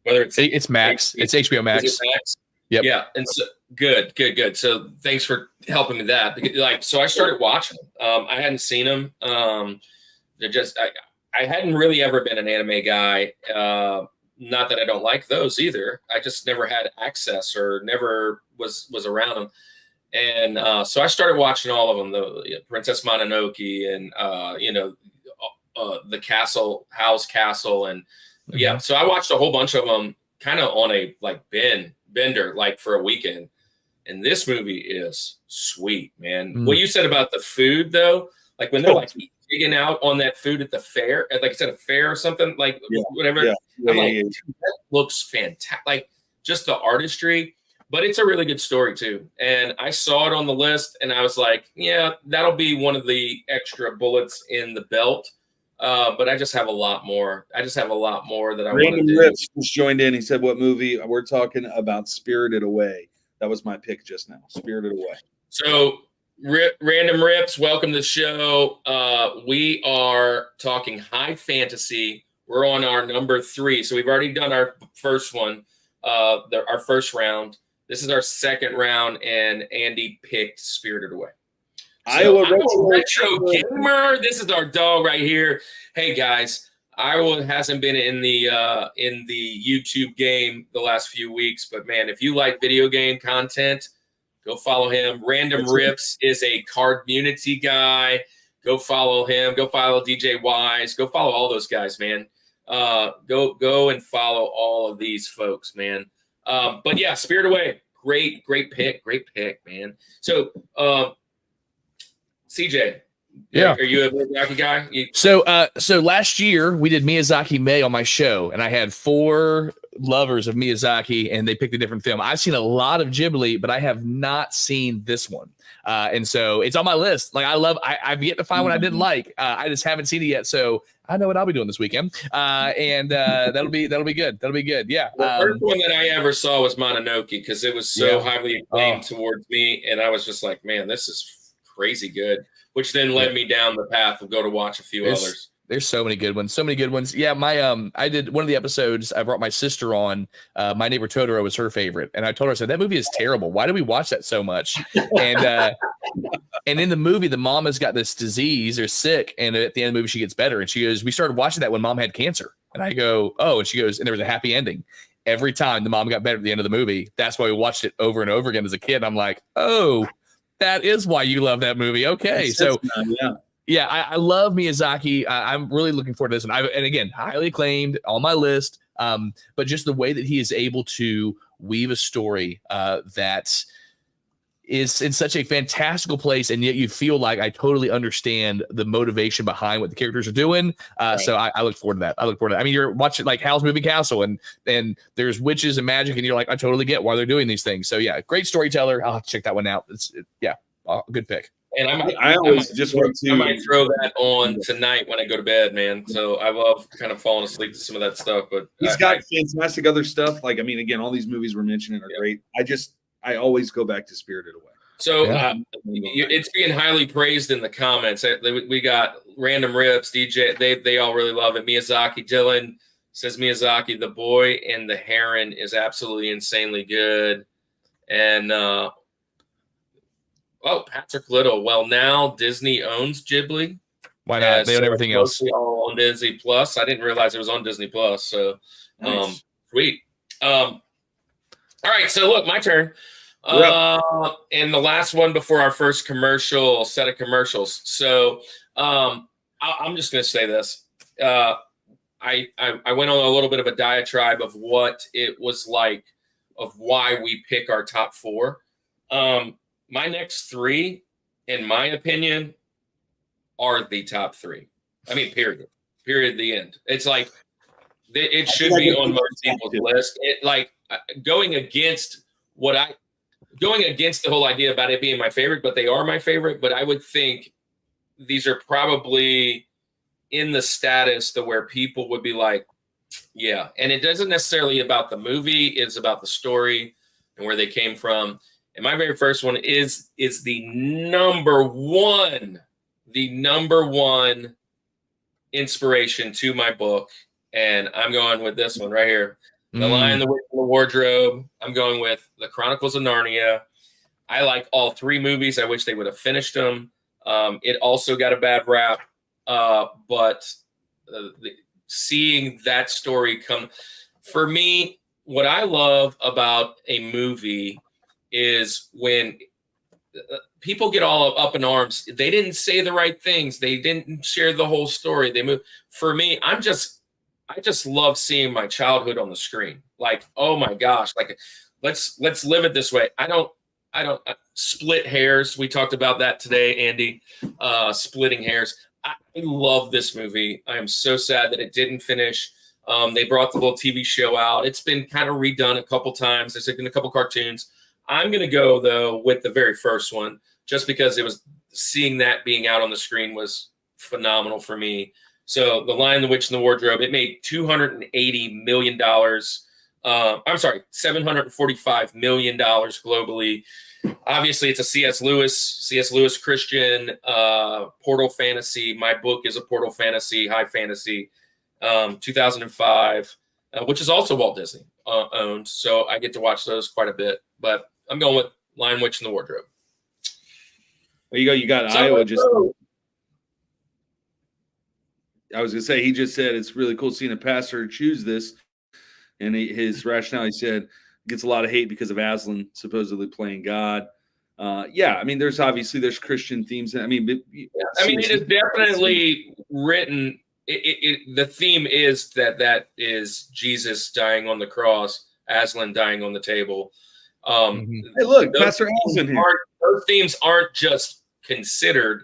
Whether it's Max, it's HBO Max. Is it Max? Yep. Yeah, and so good. So thanks for helping me with that. So I started watching them. I hadn't seen them. I hadn't really ever been an anime guy. Not that I don't like those either. I just never had access or never was around them. And so I started watching all of them, the Princess Mononoke and the House Castle. And so I watched a whole bunch of them kind of on a like bender, like for a weekend. And this movie is sweet, man. What you said about the food though, like when they're like digging out on that food at the fair, like it's at a fair or something, like whatever. That looks fantastic. Like just the artistry, but it's a really good story too. And I saw it on the list and I was like, yeah, that'll be one of the extra bullets in the belt. But I just have a lot more. that I want to do. Rips just joined in. He said, what movie? We're talking about Spirited Away. That was my pick just now. Spirited Away. So Random Rips, welcome to the show. We are talking high fantasy. We're on our number 3. So we've already done our first one, our first round. This is our second round, and Andy picked Spirited Away. Iowa Retro Gamer. This is our dog right here. Hey guys, Iowa hasn't been in the YouTube game the last few weeks, but man, if you like video game content, go follow him. Random Rips is a card community guy. Go follow him. Go follow DJ Wise. Go follow all those guys, man. Go and follow all of these folks, man. But yeah, Spirit Away, great pick, man. So, CJ, yeah, are you a Miyazaki guy? So last year we did Miyazaki May on my show, and I had 4 lovers of Miyazaki, and they picked a different film. I've seen a lot of Ghibli, but I have not seen this one, and so it's on my list. Like I've yet to find one I didn't like. I just haven't seen it yet, so I know what I'll be doing this weekend, and that'll be good. That'll be good. Yeah. The first one that I ever saw was Mononoke because it was so highly acclaimed towards me, and I was just like, man, this is crazy good, which then led me down the path of go to watch a few others. There's so many good ones. Yeah, my I did one of the episodes. I brought my sister on. My Neighbor Totoro was her favorite, and I told her, I said, that movie is terrible. Why do we watch that so much? And and in the movie, the mom has got this disease or sick, and at the end of the movie, she gets better. And she goes, we started watching that when mom had cancer. And I go, oh, and she goes, and there was a happy ending. Every time the mom got better at the end of the movie, that's why we watched it over and over again as a kid. I'm like, oh, that is why you love that movie. Okay. So yeah, I love Miyazaki. I'm really looking forward to this one. And again, highly acclaimed on my list. But just the way that he is able to weave a story that is in such a fantastical place, and yet you feel like I totally understand the motivation behind what the characters are doing. So I look forward to that. I mean, you're watching like Howl's Moving Castle, and there's witches and magic, and you're like, I totally get why they're doing these things. So yeah, great storyteller. I'll have to check that one out. Good pick. And I might throw that on tonight when I go to bed, man. So I love kind of falling asleep to some of that stuff. But he's got fantastic other stuff. Like, I mean, again, all these movies we're mentioning are great. I always go back to Spirited Away. So it's being highly praised in the comments. We got Random Rips, DJ. They all really love it. Miyazaki, Dylan says Miyazaki, The Boy and the Heron is absolutely insanely good. And Patrick Little. Well, now Disney owns Ghibli. Why not? They own everything else. All on Disney Plus. I didn't realize it was on Disney Plus. So nice. Sweet. All right. So look, my turn. And the last one before our first set of commercials. So I'm just going to say this. I went on a little bit of a diatribe of what it was like, of why we pick our top 4. My next 3, in my opinion, are the top 3. I mean, period, the end. It's like it should be on most people's list. It like going against the whole idea about it being my favorite, but they are my favorite. But I would think these are probably in the status to where people would be like, yeah. And it doesn't necessarily about the movie. It's about the story and where they came from. And my very first one is the number one inspiration to my book. And I'm going with this one right here. The Lion, the Witch, and the Wardrobe. I'm going with The Chronicles of Narnia. I like all 3 movies. I wish they would have finished them. It also got a bad rap. But seeing that story come, for me, what I love about a movie is when people get all up in arms. They didn't say the right things. They didn't share the whole story. They moved. For me, I just love seeing my childhood on the screen. Like, oh my gosh, like let's live it this way. I don't split hairs. We talked about that today, Andy. Splitting hairs. I love this movie. I am so sad that it didn't finish. They brought the little TV show out. It's been kind of redone a couple times. There's been a couple cartoons. I'm going to go, though, with the very first one, just because it was seeing that being out on the screen was phenomenal for me. So The Lion, the Witch, and the Wardrobe, it made $280 million. I'm sorry, $745 million globally. Obviously, it's a C.S. Lewis Christian portal fantasy. My book is a portal fantasy, high fantasy, 2005, which is also Walt Disney owned. So I get to watch those quite a bit. But I'm going with Lion, Witch, and the Wardrobe. There you go. You got Iowa just. I was gonna say he just said it's really cool seeing a pastor choose this, and his rationale. He said gets a lot of hate because of Aslan supposedly playing God. Yeah, I mean, there's Christian themes. I mean, it is definitely written. The theme is that is Jesus dying on the cross, Aslan dying on the table. Hey, look, Pastor Aslan here. Those themes aren't just considered.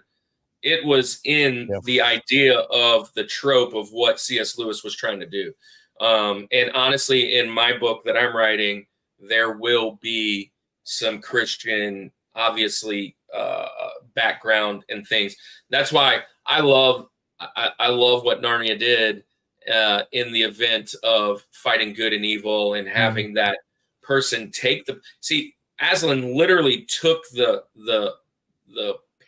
It was in the idea of the trope of what C.S. Lewis was trying to do. And honestly, in my book that I'm writing, there will be some Christian, obviously, background and things. That's why I love what Narnia did in the event of fighting good and evil and having that person take Aslan literally took the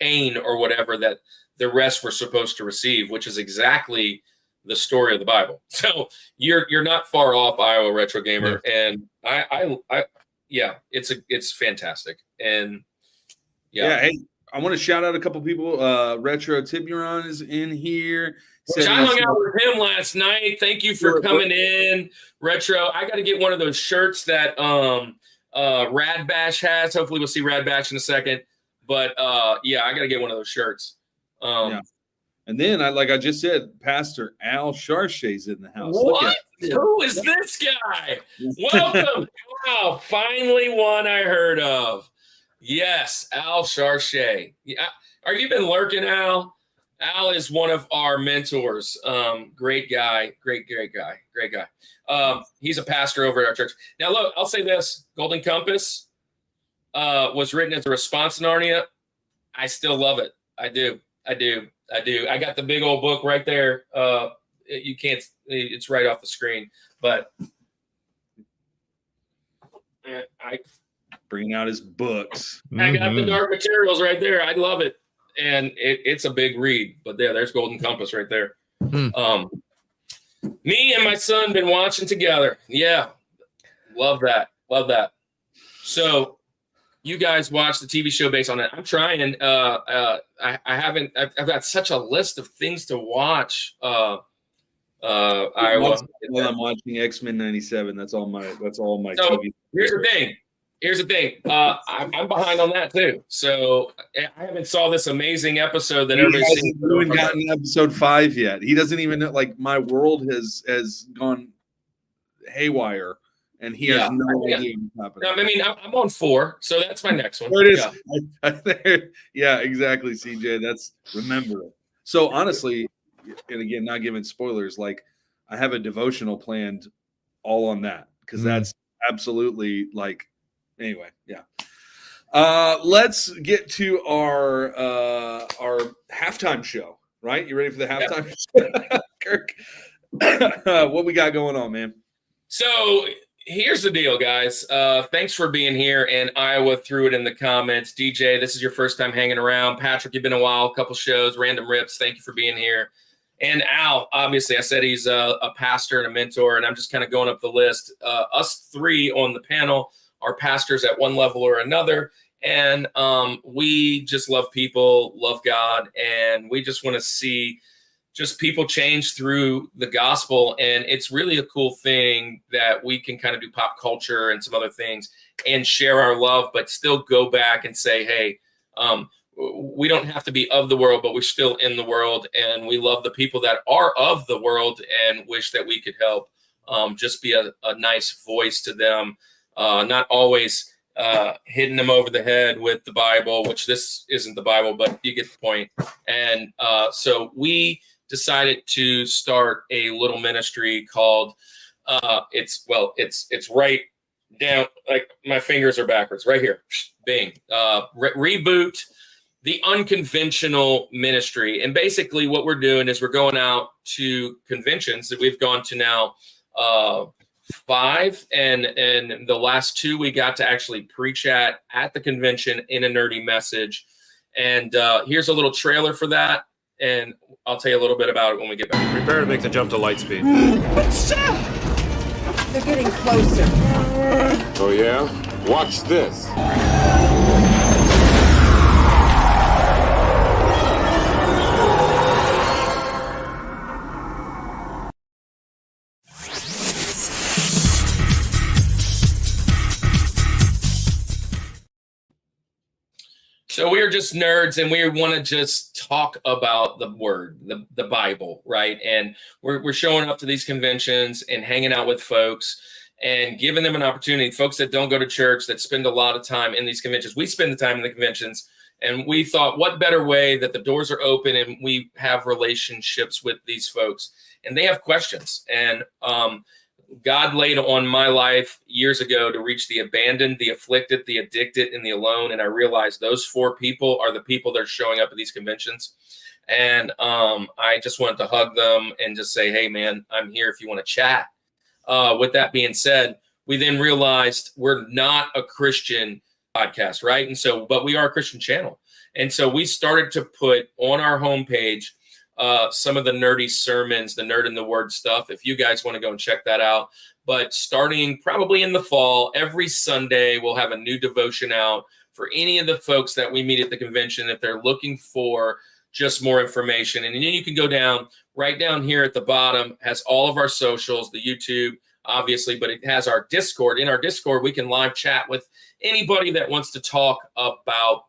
pain or whatever that the rest were supposed to receive, which is exactly the story of the Bible. So you're not far off, Iowa Retro Gamer, and it's fantastic. And hey, I want to shout out a couple people. Retro Tiburon is in here. I hung out with him last night. Thank you for coming in, Retro. I got to get one of those shirts that Rad Bash has. Hopefully we'll see Rad Bash in a second. But I got to get one of those shirts. And then, like I just said, Pastor Al Charchet's in the house. What? Who is this guy? Welcome. Wow, finally one I heard of. Yes, Al Charchet. Yeah. Have you been lurking, Al? Al is one of our mentors. Great guy. Great guy. He's a pastor over at our church. Now, look, I'll say this. Golden Compass was written as a response to Narnia. I still love it. I do. I got the big old book right there. You can't, it's right off the screen, but I bringing out his books. I got the Dark Materials right there. I love it. And it's a big read, but there's Golden Compass right there. Me and my son been watching together. Yeah. Love that. So you guys watch the TV show based on it. I'm trying. I've got such a list of things to watch. I'm watching X-Men 97. That's all my so TV. Here's the thing. I'm behind on that too. So I haven't saw this amazing episode that everybody's seen. He hasn't gotten episode 5 yet. He doesn't even know. Like, my world has gone haywire. And he has no idea what's happening. I mean, I'm on 4, so that's my next one. There it is. Yeah, exactly, CJ. Remember it. So honestly, and again, not giving spoilers, like I have a devotional planned all on that because that's absolutely anyway, yeah. Let's get to our halftime show, right? You ready for the halftime show? Kirk? What we got going on, man? So here's the deal, guys. Thanks for being here. And Iowa threw it in the comments. DJ, this is your first time hanging around. Patrick, you've been a while, a couple shows, Random Rips. Thank you for being here. And Al, obviously, I said he's a pastor and a mentor, and I'm just kind of going up the list. Us 3 on the panel are pastors at one level or another. And we just love people, love God, and we just want to see just people change through the gospel. And it's really a cool thing that we can kind of do pop culture and some other things and share our love, but still go back and say, hey, we don't have to be of the world, but we're still in the world. And we love the people that are of the world and wish that we could help just be a nice voice to them, not always hitting them over the head with the Bible, which this isn't the Bible, but you get the point. And so we decided to start a little ministry called it's right down, like my fingers are backwards right here. Bing. Reboot the Unconventional Ministry. And basically what we're doing is we're going out to conventions that we've gone to now 5, and the last 2 we got to actually preach at the convention in a nerdy message. And here's a little trailer for that, and I'll tell you a little bit about it when we get back. Prepare to make the jump to light speed. What's up? They're getting closer. Oh yeah? Watch this. So we are just nerds, and we want to just talk about the word, the Bible, right? And we're showing up to these conventions and hanging out with folks and giving them an opportunity. Folks that don't go to church, that spend a lot of time in these conventions. We spend the time in the conventions, and we thought, what better way that the doors are open and we have relationships with these folks, and they have questions. And God laid on my life years ago to reach the abandoned, the afflicted, the addicted, and the alone. And I realized those 4 people are the people that are showing up at these conventions. And I just wanted to hug them and just say, hey, man, I'm here if you want to chat. With that being said, we then realized we're not a Christian podcast, right? And so, but we are a Christian channel. And so we started to put on our homepage some of the nerdy sermons, the Nerd in the Word stuff, if you guys want to go and check that out. But starting probably in the fall, every Sunday, we'll have a new devotion out for any of the folks that we meet at the convention if they're looking for just more information. And then you can go down, right down here at the bottom, has all of our socials, the YouTube, obviously, but it has our Discord. In our Discord, we can live chat with anybody that wants to talk about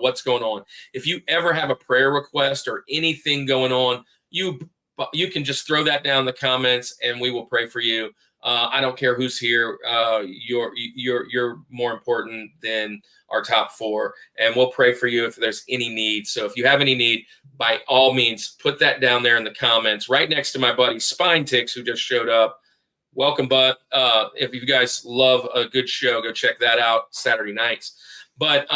what's going on. If you ever have a prayer request or anything going on, you can just throw that down in the comments and we will pray for you. I don't care who's here. You're more important than our top 4, and we'll pray for you if there's any need. So if you have any need, by all means, put that down there in the comments, right next to my buddy Spine Ticks, who just showed up. Welcome, bud. If you guys love a good show, go check that out Saturday nights. But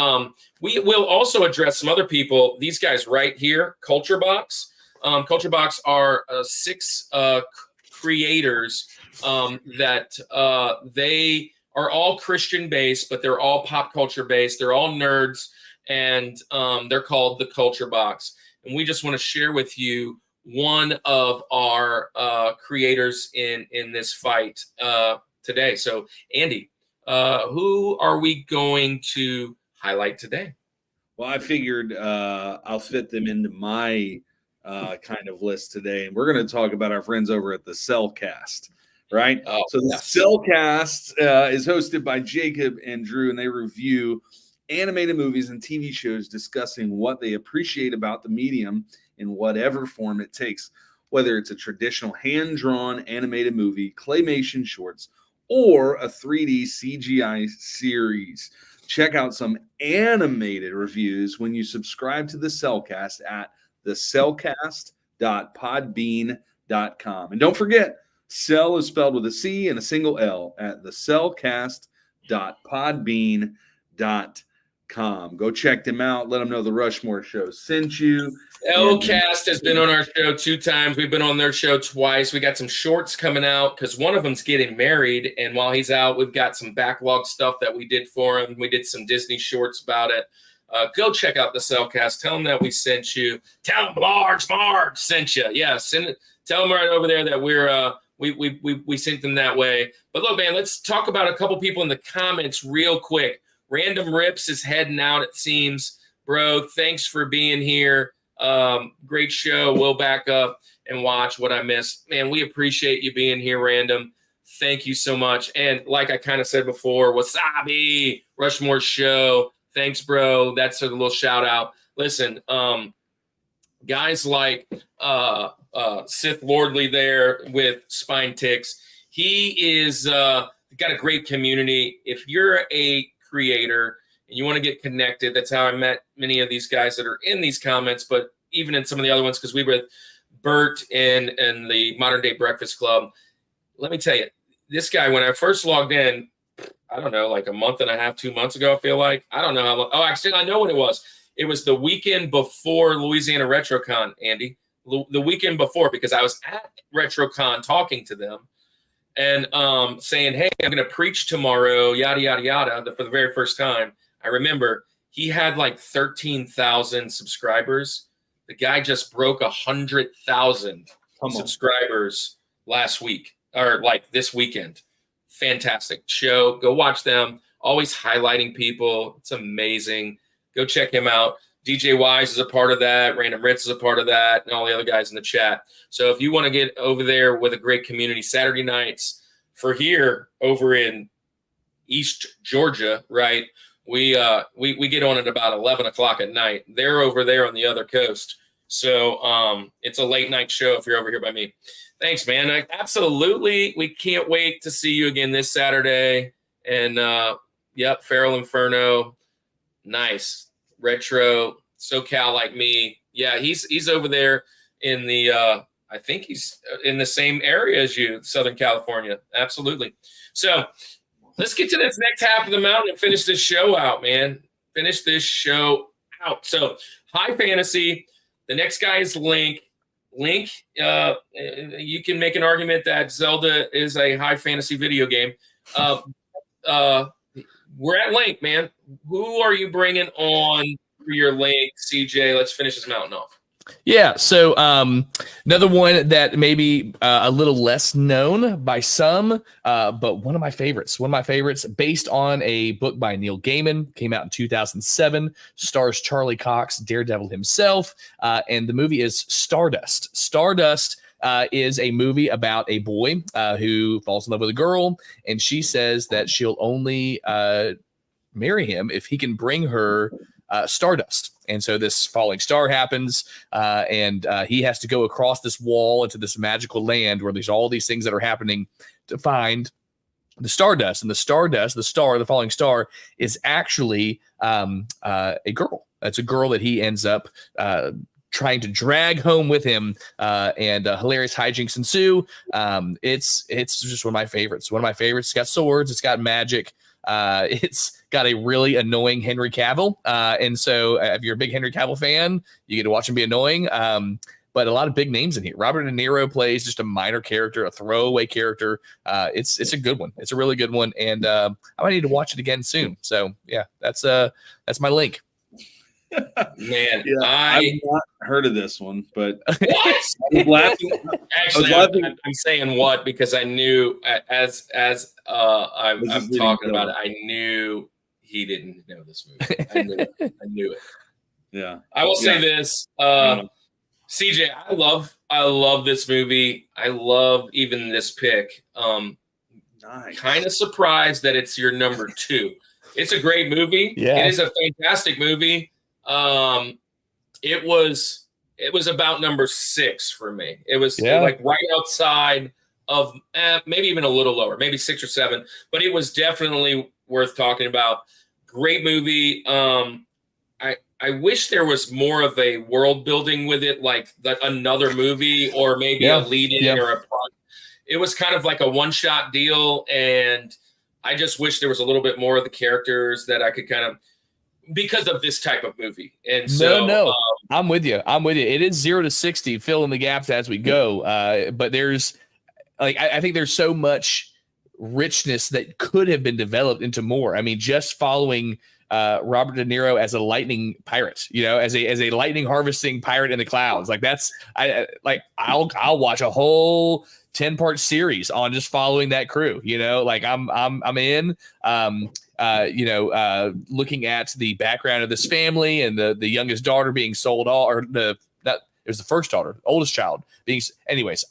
we will also address some other people. These guys right here, Culture Box. Culture Box are 6 creators that they are all Christian based, but they're all pop culture based. They're all nerds, and they're called the Culture Box. And we just want to share with you one of our creators in this fight today. So, Andy, who are we going to highlight today? Well, I figured I'll fit them into my kind of list today. And we're going to talk about our friends over at the Cellcast, right? Oh, so the yes. Cellcast is hosted by Jacob and Drew, and they review animated movies and TV shows discussing what they appreciate about the medium in whatever form it takes, whether it's a traditional hand-drawn animated movie, claymation shorts, or a 3D CGI series. Check out some animated reviews when you subscribe to the Cellcast at thecellcast.podbean.com. And don't forget, Cell is spelled with a C and a single L at thecellcast.podbean.com. Go check them out. Let them know the Rushmore Show sent you. Cellcast has been on our show 2 times. We've been on their show twice. We got some shorts coming out because one of them's getting married. And while he's out, we've got some backlog stuff that we did for him. We did some Disney shorts about it. Go check out the Cellcast. Tell them that we sent you. Tell them Marge sent you. Yeah, send it. Tell them right over there that we sent them that way. But look, man, let's talk about a couple people in the comments real quick. Random Rips is heading out, it seems. Bro, thanks for being here. Great show. We'll back up and watch what I missed. Man, we appreciate you being here, Random. Thank you so much. And like I kind of said before, Wasabi, Rushmore Show. Thanks, bro. That's a little shout out. Listen, guys like Sith Lordly there with Spine Ticks. He is got a great community. If you're a creator and you want to get connected, that's how I met many of these guys that are in these comments, but even in some of the other ones, because we were with Bert and the Modern Day Breakfast Club. Let me tell you, this guy, when I first logged in, I don't know, like a month and a half, 2 months ago, I feel like. I don't know how long. Oh, actually, I know what it was. It was the weekend before Louisiana RetroCon, Andy. The weekend before, because I was at RetroCon talking to them and saying, hey, I'm going to preach tomorrow, yada, yada, yada, for the very first time. I remember he had like 13,000 subscribers. The guy just broke 100,000 subscribers last week, or like this weekend. Fantastic show. Go watch them. Always highlighting people. It's amazing. Go check him out. DJ Wise is a part of that. Random Ritz is a part of that, and all the other guys in the chat. So if you want to get over there with a great community, Saturday nights for here over in East Georgia, right? We get on at about 11 o'clock at night. They're over there on the other coast. So it's a late night show if you're over here by me. Thanks, man. Absolutely. We can't wait to see you again this Saturday. And yep, Feral Inferno. Nice. Retro. SoCal like me. Yeah, he's over there in the I think he's in the same area as you, Southern California. Absolutely. So let's get to this next half of the mountain and finish this show out, man. Finish this show out. So high fantasy. The next guy is Link. Link, you can make an argument that Zelda is a high fantasy video game. We're at Link, man. Who are you bringing on for your Link, CJ? Let's finish this mountain off. Yeah, so another one that may be a little less known by some, but one of my favorites. One of my favorites, based on a book by Neil Gaiman, came out in 2007, stars Charlie Cox, Daredevil himself, and the movie is Stardust. Stardust is a movie about a boy who falls in love with a girl, and she says that she'll only marry him if he can bring her stardust. And so this falling star happens, and he has to go across this wall into this magical land where there's all these things that are happening to find the stardust. And the stardust, the star, the falling star, is actually a girl. That's a girl that he ends up trying to drag home with him, and hilarious hijinks ensue. It's just one of my favorites. One of my favorites. It's got swords. It's got magic. It's got a really annoying Henry Cavill. And so if you're a big Henry Cavill fan, you get to watch him be annoying. But a lot of big names in here. Robert De Niro plays just a minor character, a throwaway character. It's a good one. It's a really good one. And I might need to watch it again soon. So yeah, that's my link. Man, Yeah, I've not heard of this one, but what? I was laughing. Actually, I'm saying what because I knew as I'm talking about it, I knew he didn't know this movie. I knew it. Yeah, I will say this, CJ. I love this movie. I love even this pick. Nice. Kind of surprised that it's your number 2. It's a great movie. Yeah. It is a fantastic movie. It was about number 6 for me. It was like right outside of maybe even a little lower, maybe 6 or 7, but it was definitely worth talking about. Great movie. I wish there was more of a world building with it, like another movie or maybe a lead in or a plot. It was kind of like a one-shot deal, and I just wish there was a little bit more of the characters that I could kind of, because of this type of movie. And so I'm with you. It is 0 to 60, fill in the gaps as we go. But there's I think there's so much richness that could have been developed into more. I mean, just following Robert De Niro as a lightning pirate, as a lightning harvesting pirate in the clouds. Like I'll watch a whole 10-part series on just following that crew, I'm in, looking at the background of this family and the youngest daughter being sold it was the first daughter, oldest child being, anyways,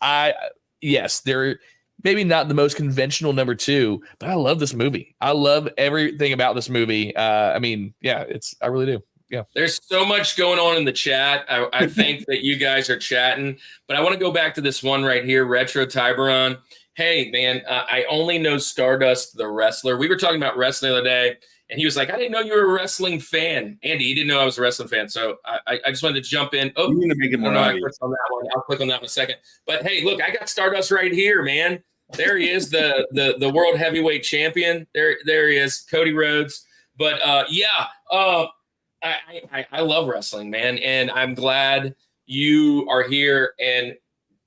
they're maybe not the most conventional number 2, but I love this movie. I love everything about this movie. I really do. Yeah. There's so much going on in the chat. I think that you guys are chatting, but I want to go back to this one right here, Retro Tiburon. Hey, man, I only know Stardust, the wrestler. We were talking about wrestling the other day, and he was like, I didn't know you were a wrestling fan. Andy, he didn't know I was a wrestling fan, so I just wanted to jump in. Oh, I'm going to make it more obvious. I'll click on that in a second. But, hey, look, I got Stardust right here, man. There he is, the world heavyweight champion. There he is, Cody Rhodes. But, I love wrestling, man, and I'm glad you are here. And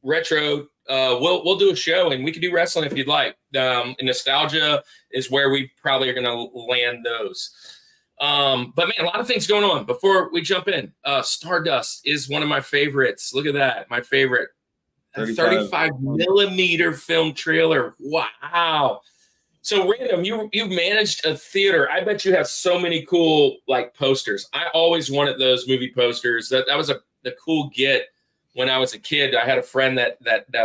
Retro, we'll do a show, and we can do wrestling if you'd like. And nostalgia is where we probably are going to land those. But man, a lot of things going on. Before we jump in, Stardust is one of my favorites. Look at that, my favorite. 35 millimeter film trailer. Wow. So Random, you managed a theater. I bet you have so many cool posters. I always wanted those movie posters. That was the cool get when I was a kid. I had a friend that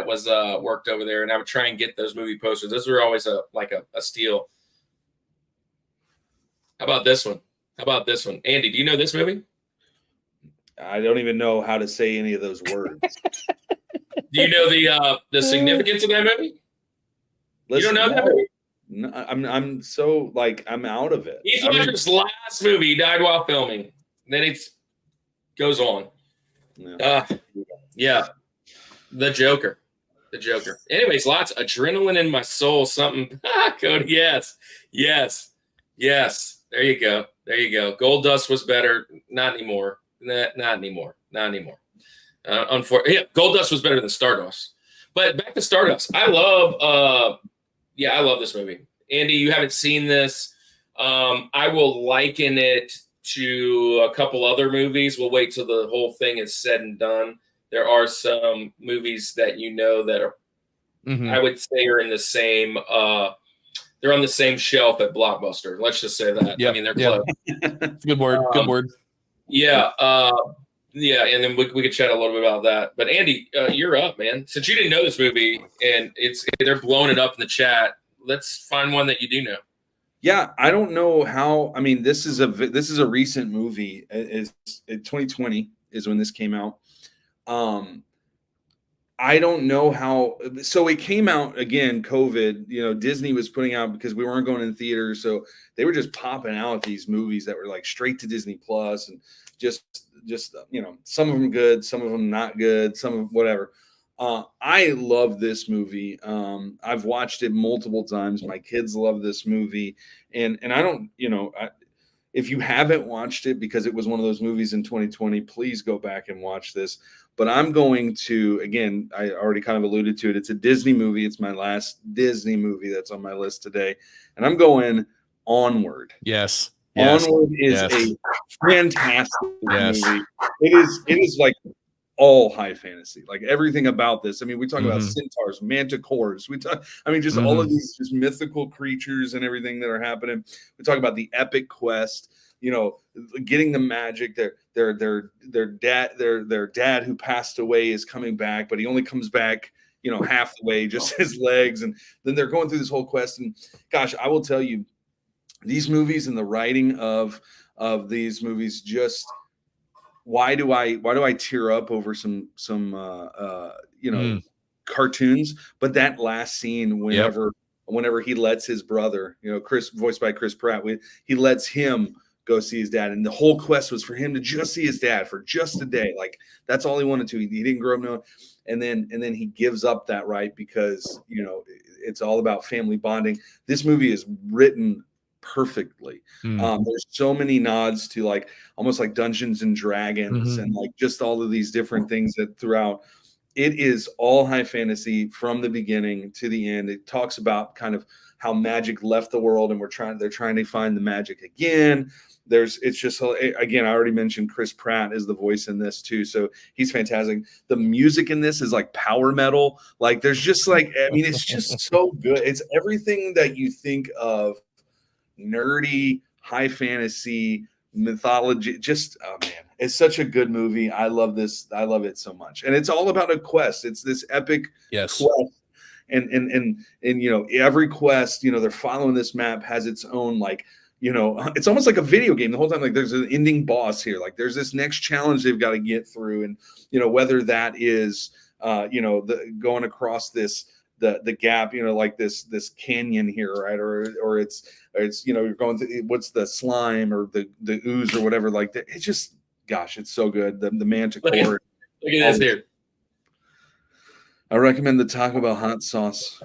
was worked over there, and I would try and get those movie posters. Those were always a steal. How about this one? How about this one? Andy, do you know this movie? I don't even know how to say any of those words. Do you know the significance of that movie? Listen, you don't know that movie? No, I'm so like I'm out of it. Heath Ledger's last movie, he died while filming. Then it goes on. Yeah. The Joker. The Joker. Anyways, lots of adrenaline in my soul. Something. Cody, yes. Yes. Yes. There you go. There you go. Gold Dust was better. Not anymore. Not anymore. Not anymore. Unfortunately, yeah, Gold Dust was better than Stardust. But back to Stardust. I love this movie. Andy, you haven't seen this. I will liken it to a couple other movies. We'll wait till the whole thing is said and done. There are some movies that that are, I would say, are in the same. They're on the same shelf at Blockbuster. Let's just say that. Yep. I mean, they're close. Good word. Good word. Yeah. Yeah, and then we could chat a little bit about that. But Andy, you're up, man. Since you didn't know this movie and they're blowing it up in the chat, let's find one that you do know. Yeah, I don't know how. I mean, this is a recent movie. It's 2020 is when this came out. I don't know how. So it came out again. COVID. You know, Disney was putting out because we weren't going in theaters, so they were just popping out these movies that were like straight to Disney Plus and just you know, some of them good, some of them not good, some of whatever. I love this movie. I've watched it multiple times. My kids love this movie, and I don't, you know, if you haven't watched it because it was one of those movies in 2020, please go back and watch this. But I'm going to, again, I already kind of alluded to it. It's a Disney movie. It's my last Disney movie that's on my list today, and I'm going Onward. Yes. Onward is a fantastic movie. It is like all high fantasy, like everything about this. I mean, we talk about centaurs, manticores. We talk, I mean, just all of these just mythical creatures and everything that are happening. We talk about the epic quest, you know, getting the magic. Their dad who passed away is coming back, but he only comes back, you know, half the way, just his legs. And then they're going through this whole quest. And gosh, I will tell you, these movies and the writing of these movies, just why do I tear up over some you know, cartoons? But that last scene, whenever he lets his brother, you know, Chris, voiced by Chris Pratt, he lets him go see his dad, and the whole quest was for him to just see his dad for just a day. Like that's all he wanted to. He didn't grow up knowing. And then he gives up that right because, you know, it's all about family bonding. This movie is written perfectly. There's so many nods to like almost like Dungeons and Dragons and like just all of these different things that throughout. It is all high fantasy from the beginning to the end. It talks about kind of how magic left the world and they're trying to find the magic again. It's just, again, I already mentioned Chris Pratt is the voice in this too, so he's fantastic. The music in this is like power metal. Like there's just like, I mean, it's just so good. It's everything that you think of nerdy high fantasy mythology. Just, oh man, it's such a good movie. I love this. I love it so much. And it's all about a quest. It's this epic quest. And you know, every quest, you know, they're following this map has its own, like, you know, it's almost like a video game the whole time. Like there's an ending boss here. Like there's this next challenge they've got to get through. And, you know, whether that is, you know, going across the gap, you know, like this canyon here, right? Or it's, you know, you're going through, what's the slime or the ooze or whatever, like that. It's just, gosh, it's so good. The manticore. Look at this here. I recommend the Taco Bell hot sauce,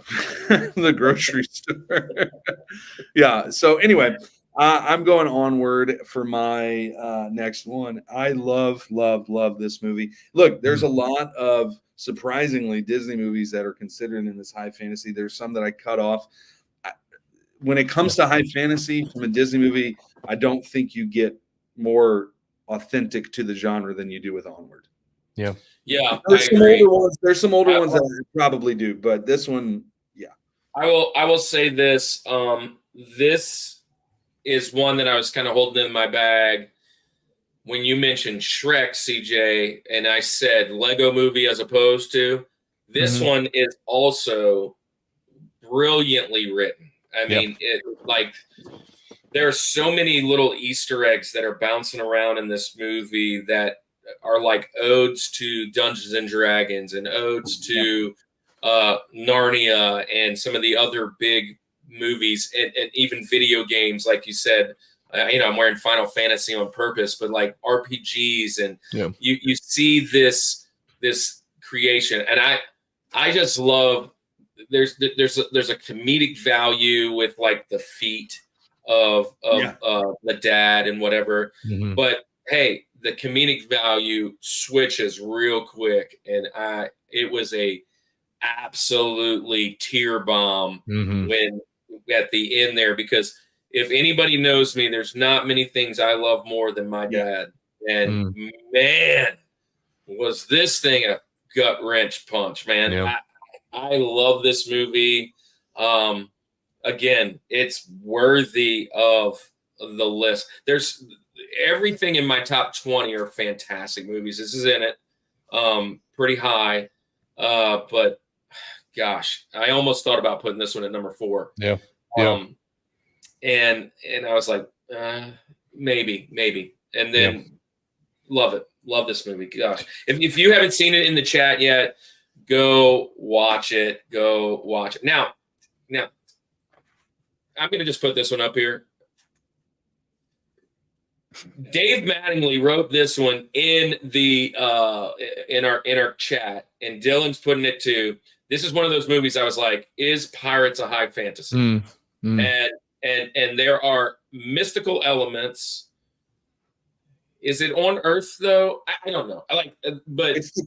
the grocery store. Yeah. So anyway, I'm going Onward for my next one. I love this movie. Look, there's a lot of surprisingly Disney movies that are considered in this high fantasy. There's some that I cut off. When it comes to high fantasy from a Disney movie, I don't think you get more authentic to the genre than you do with Onward. Yeah. There's some older ones that I probably do, but this one, yeah. I will say this. This is one that I was kind of holding in my bag when you mentioned Shrek, CJ, and I said Lego movie as opposed to this one is also brilliantly written. I mean, there are so many little Easter eggs that are bouncing around in this movie that are like odes to Dungeons and Dragons and odes to Narnia and some of the other big movies and even video games, like you said. I'm wearing Final Fantasy on purpose, but like RPGs, and you see this creation, and I just love. There's a comedic value with like the feet of the dad and whatever, but hey, the comedic value switches real quick, and it was a absolutely tear bomb when at the end there, because if anybody knows me, there's not many things I love more than my dad, and man, was this thing a gut wrench punch, man. I love this movie. Again, it's worthy of the list. There's everything in my top 20 are fantastic movies. This is in it, pretty high. But gosh, I almost thought about putting this one at number 4. And I was like, maybe. And then love it. Love this movie. Gosh, if you haven't seen it in the chat yet, go watch it. Go watch it. Now, I'm going to just put this one up here. Dave Mattingly wrote this one in the in our chat, and Dylan's putting it too. This is one of those movies I was like, is Pirates a high fantasy? And there are mystical elements. Is it on Earth though? I don't know. But it's the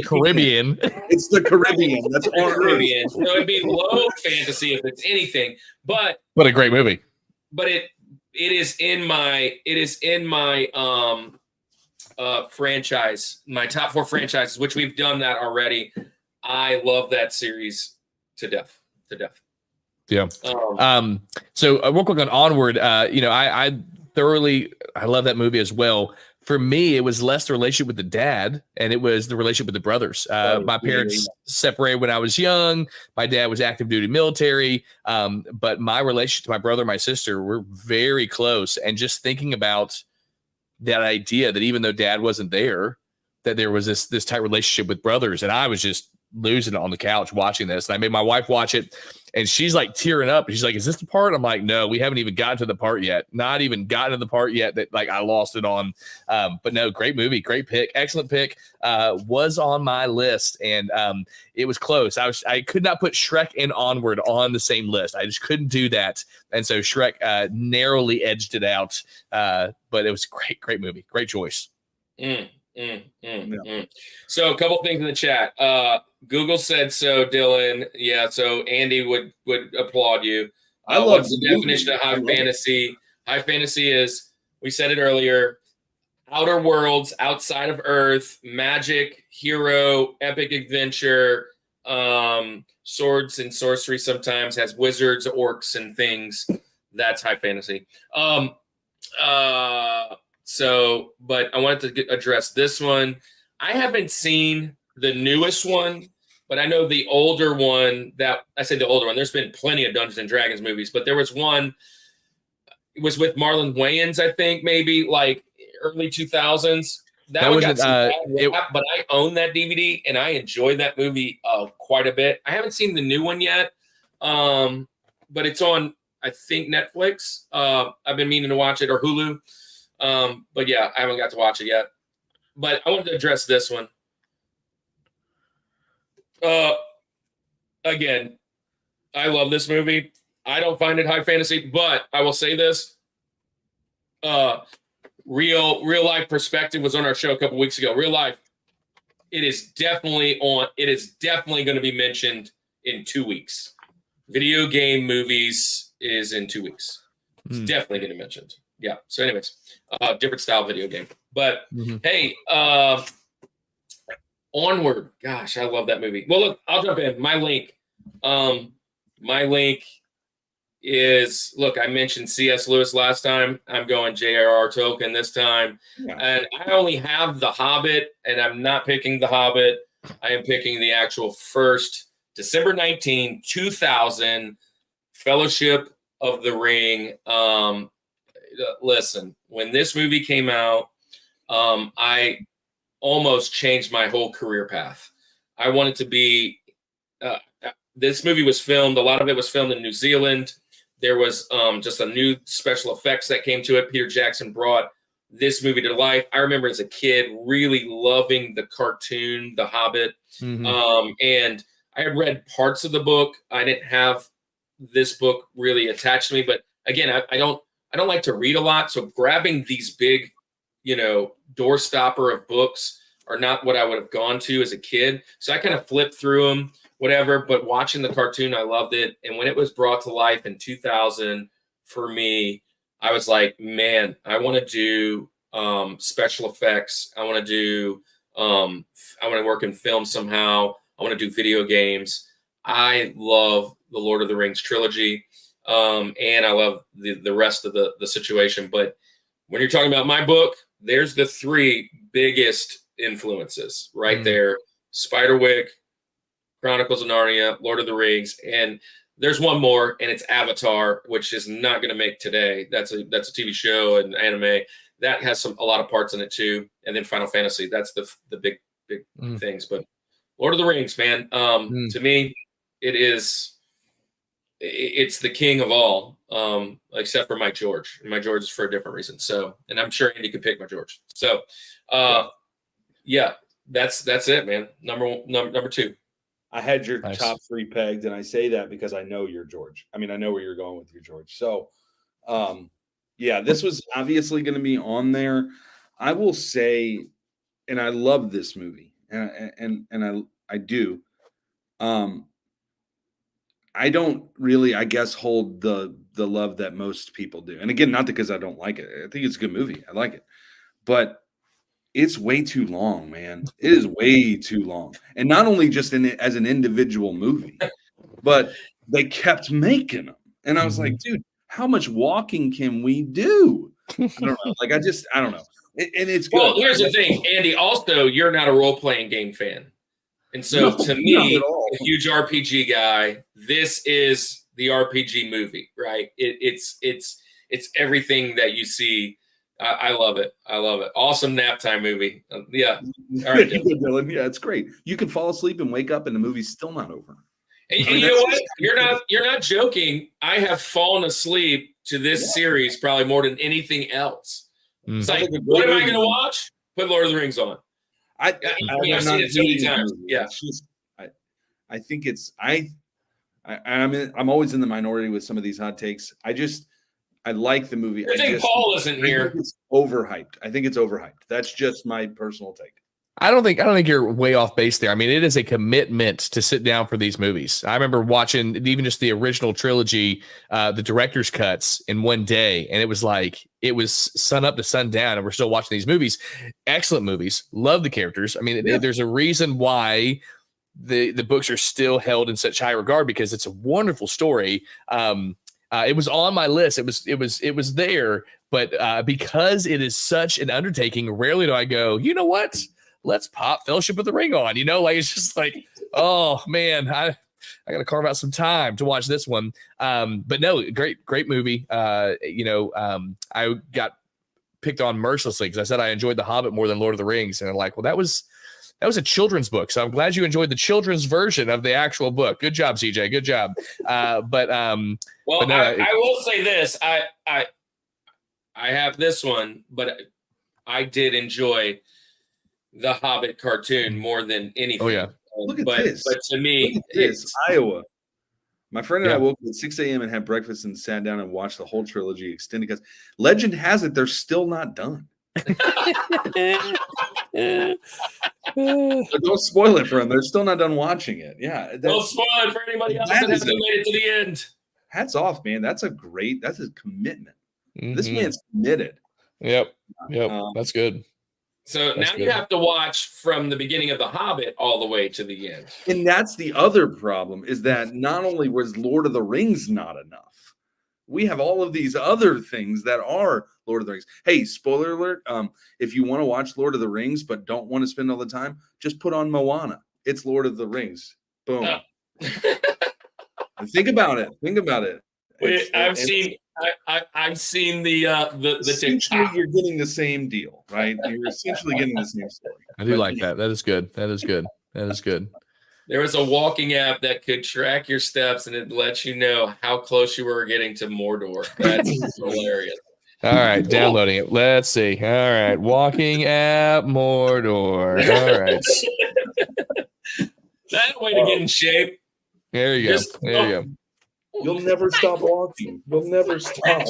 Caribbean. It's the Caribbean. That's on Caribbean. Earth. So it'd be low fantasy if it's anything. But a great movie. But it is in my franchise, my top 4 franchises, which we've done that already. I love that series to death. Yeah. So real quick on Onward, I love that movie as well. For me, it was less the relationship with the dad, and it was the relationship with the brothers. My parents separated when I was young. My dad was active duty military, but my relationship to my brother and my sister were very close. And just thinking about that idea that even though dad wasn't there, that there was this tight relationship with brothers, and I was just losing it on the couch watching this. And I made my wife watch it, and she's like tearing up. She's like, "Is this the part?" I'm like, "No, we haven't even gotten to the part yet. Not even gotten to the part yet that like I lost it on." But no, great movie, great pick, excellent pick. Was on my list, and it was close. I could not put Shrek and Onward on the same list. I just couldn't do that, and so Shrek narrowly edged it out. But it was great movie, great choice. So a couple things in the chat. Google said so, Dylan. Yeah, so Andy would applaud you. I love what's the definition of high fantasy? High fantasy is, we said it earlier, outer worlds, outside of Earth, magic, hero, epic adventure, swords and sorcery, sometimes has wizards, orcs, and things. That's high fantasy. So, but I wanted to address this one. I haven't seen the newest one, but I know the older one. The older one. There's been plenty of Dungeons and Dragons movies, but there was one. It was with Marlon Wayans, I think, maybe like early 2000s. That one got some bad rap, but I own that DVD and I enjoyed that movie quite a bit. I haven't seen the new one yet, but it's on, I think, Netflix. I've been meaning to watch it, or Hulu. But yeah, I haven't got to watch it yet. But I wanted to address this one. Again, I love this movie. I don't find it high fantasy, but I will say this. Real life perspective was on our show a couple weeks ago. Real life, it is definitely going to be mentioned in 2 weeks. Video game movies is in 2 weeks. It's definitely going to be mentioned. Yeah. So anyways, different style video game. But hey, Onward. Gosh, I love that movie. Well, look, I'll jump in. My link is, look, I mentioned C.S. Lewis last time. I'm going J.R.R. Tolkien this time. Yeah. And I only have The Hobbit, and I'm not picking The Hobbit. I am picking the actual first December 19, 2000 Fellowship of the Ring. listen, when this movie came out, I almost changed my whole career path. I wanted to be. This movie was filmed. A lot of it was filmed in New Zealand. There was just a new special effects that came to it. Peter Jackson brought this movie to life. I remember as a kid really loving the cartoon, The Hobbit, and I had read parts of the book. I didn't have this book really attached to me, but again, I don't like to read a lot, so grabbing these big, doorstopper of books are not what I would have gone to as a kid. So I kind of flipped through them, whatever. But watching the cartoon, I loved it. And when it was brought to life in 2000, for me, I was like, man, I want to do special effects. I want to work in film somehow. I want to do video games. I love the Lord of the Rings trilogy, and I love the rest of the situation. But when you're talking about my book, there's the three biggest influences right there: Spiderwick, Chronicles of Narnia, Lord of the Rings, and there's one more, and it's Avatar, which is not going to make today. That's a TV show and anime that has a lot of parts in it too. And then Final Fantasy. That's the big things. But Lord of the Rings, man, to me, it's the king of all, except for Mike George. And Mike George is for a different reason. So, and I'm sure Andy could pick my George. So, yeah, that's it, man. Number two. I had your top three pegged, and I say that because I know you're George. I mean, I know where you're going with your George. So, yeah, this was obviously going to be on there. I will say, and I love this movie, and I do. I don't really, I guess, hold the love that most people do. And again, not because I don't like it. I think it's a good movie. I like it, but it's way too long, man. It is way too long. And not only just as an individual movie, but they kept making them. And I was like, dude, how much walking can we do? I don't know. Like, I don't know. And it's good. Well, here's the thing, Andy. Also, you're not a role-playing game fan. And so to me, a huge RPG guy, this is the RPG movie, right? It's everything that you see. I love it. I love it. Awesome nap time movie. Yeah. All right, Dylan. Yeah, it's great. You can fall asleep and wake up and the movie's still not over. And you know what? You're not joking. I have fallen asleep to this series probably more than anything else. It's like, what am I going to watch? Put Lord of the Rings on. I've seen it so many times. Yeah. I think I'm always in the minority with some of these hot takes. I like the movie. I think Paul isn't here. It's overhyped. I think it's overhyped. That's just my personal take. I don't think you're way off base there. I mean, it is a commitment to sit down for these movies. I remember watching even just the original trilogy, the director's cuts in one day, and it was sun up to sundown, and we're still watching these movies. Excellent movies. Love the characters. I mean, there's a reason why the books are still held in such high regard, because it's a wonderful story. It was on my list. It was there, but because it is such an undertaking, rarely do I go, you know what? Let's pop Fellowship of the Ring on. It's just like, oh man, I got to carve out some time to watch this one. But no, great movie. I got picked on mercilessly because I said I enjoyed The Hobbit more than Lord of the Rings, and I'm like, well, that was a children's book, so I'm glad you enjoyed the children's version of the actual book. Good job, CJ. Good job. I will say this: I have this one, but I did enjoy the Hobbit cartoon more than anything. Oh yeah, look at this. But to me, it's Iowa. My friend and I woke up at 6 a.m. and had breakfast and sat down and watched the whole trilogy extended. Because legend has it they're still not done. So don't spoil it for them. They're still not done watching it. Yeah, don't spoil it for anybody else that hasn't made it to the end. Hats off, man. That's a commitment. This man's committed. Yep. That's good. So now you have to watch from the beginning of The Hobbit all the way to the end. And that's the other problem, is that not only was Lord of the Rings not enough, we have all of these other things that are Lord of the Rings. Hey, spoiler alert. If you want to watch Lord of the Rings but don't want to spend all the time, just put on Moana. It's Lord of the Rings. Boom. Think about it. I've seen the essentially TikTok. you're getting the same deal, right? You're essentially getting the same story. I do like that. That is good. That is good. That is good. There was a walking app that could track your steps and it lets you know how close you were getting to Mordor. That's hilarious. All right, downloading it. Let's see. All right, walking at Mordor. All right, That way to get in shape. there you go. There you go. You'll never stop walking. You'll never stop.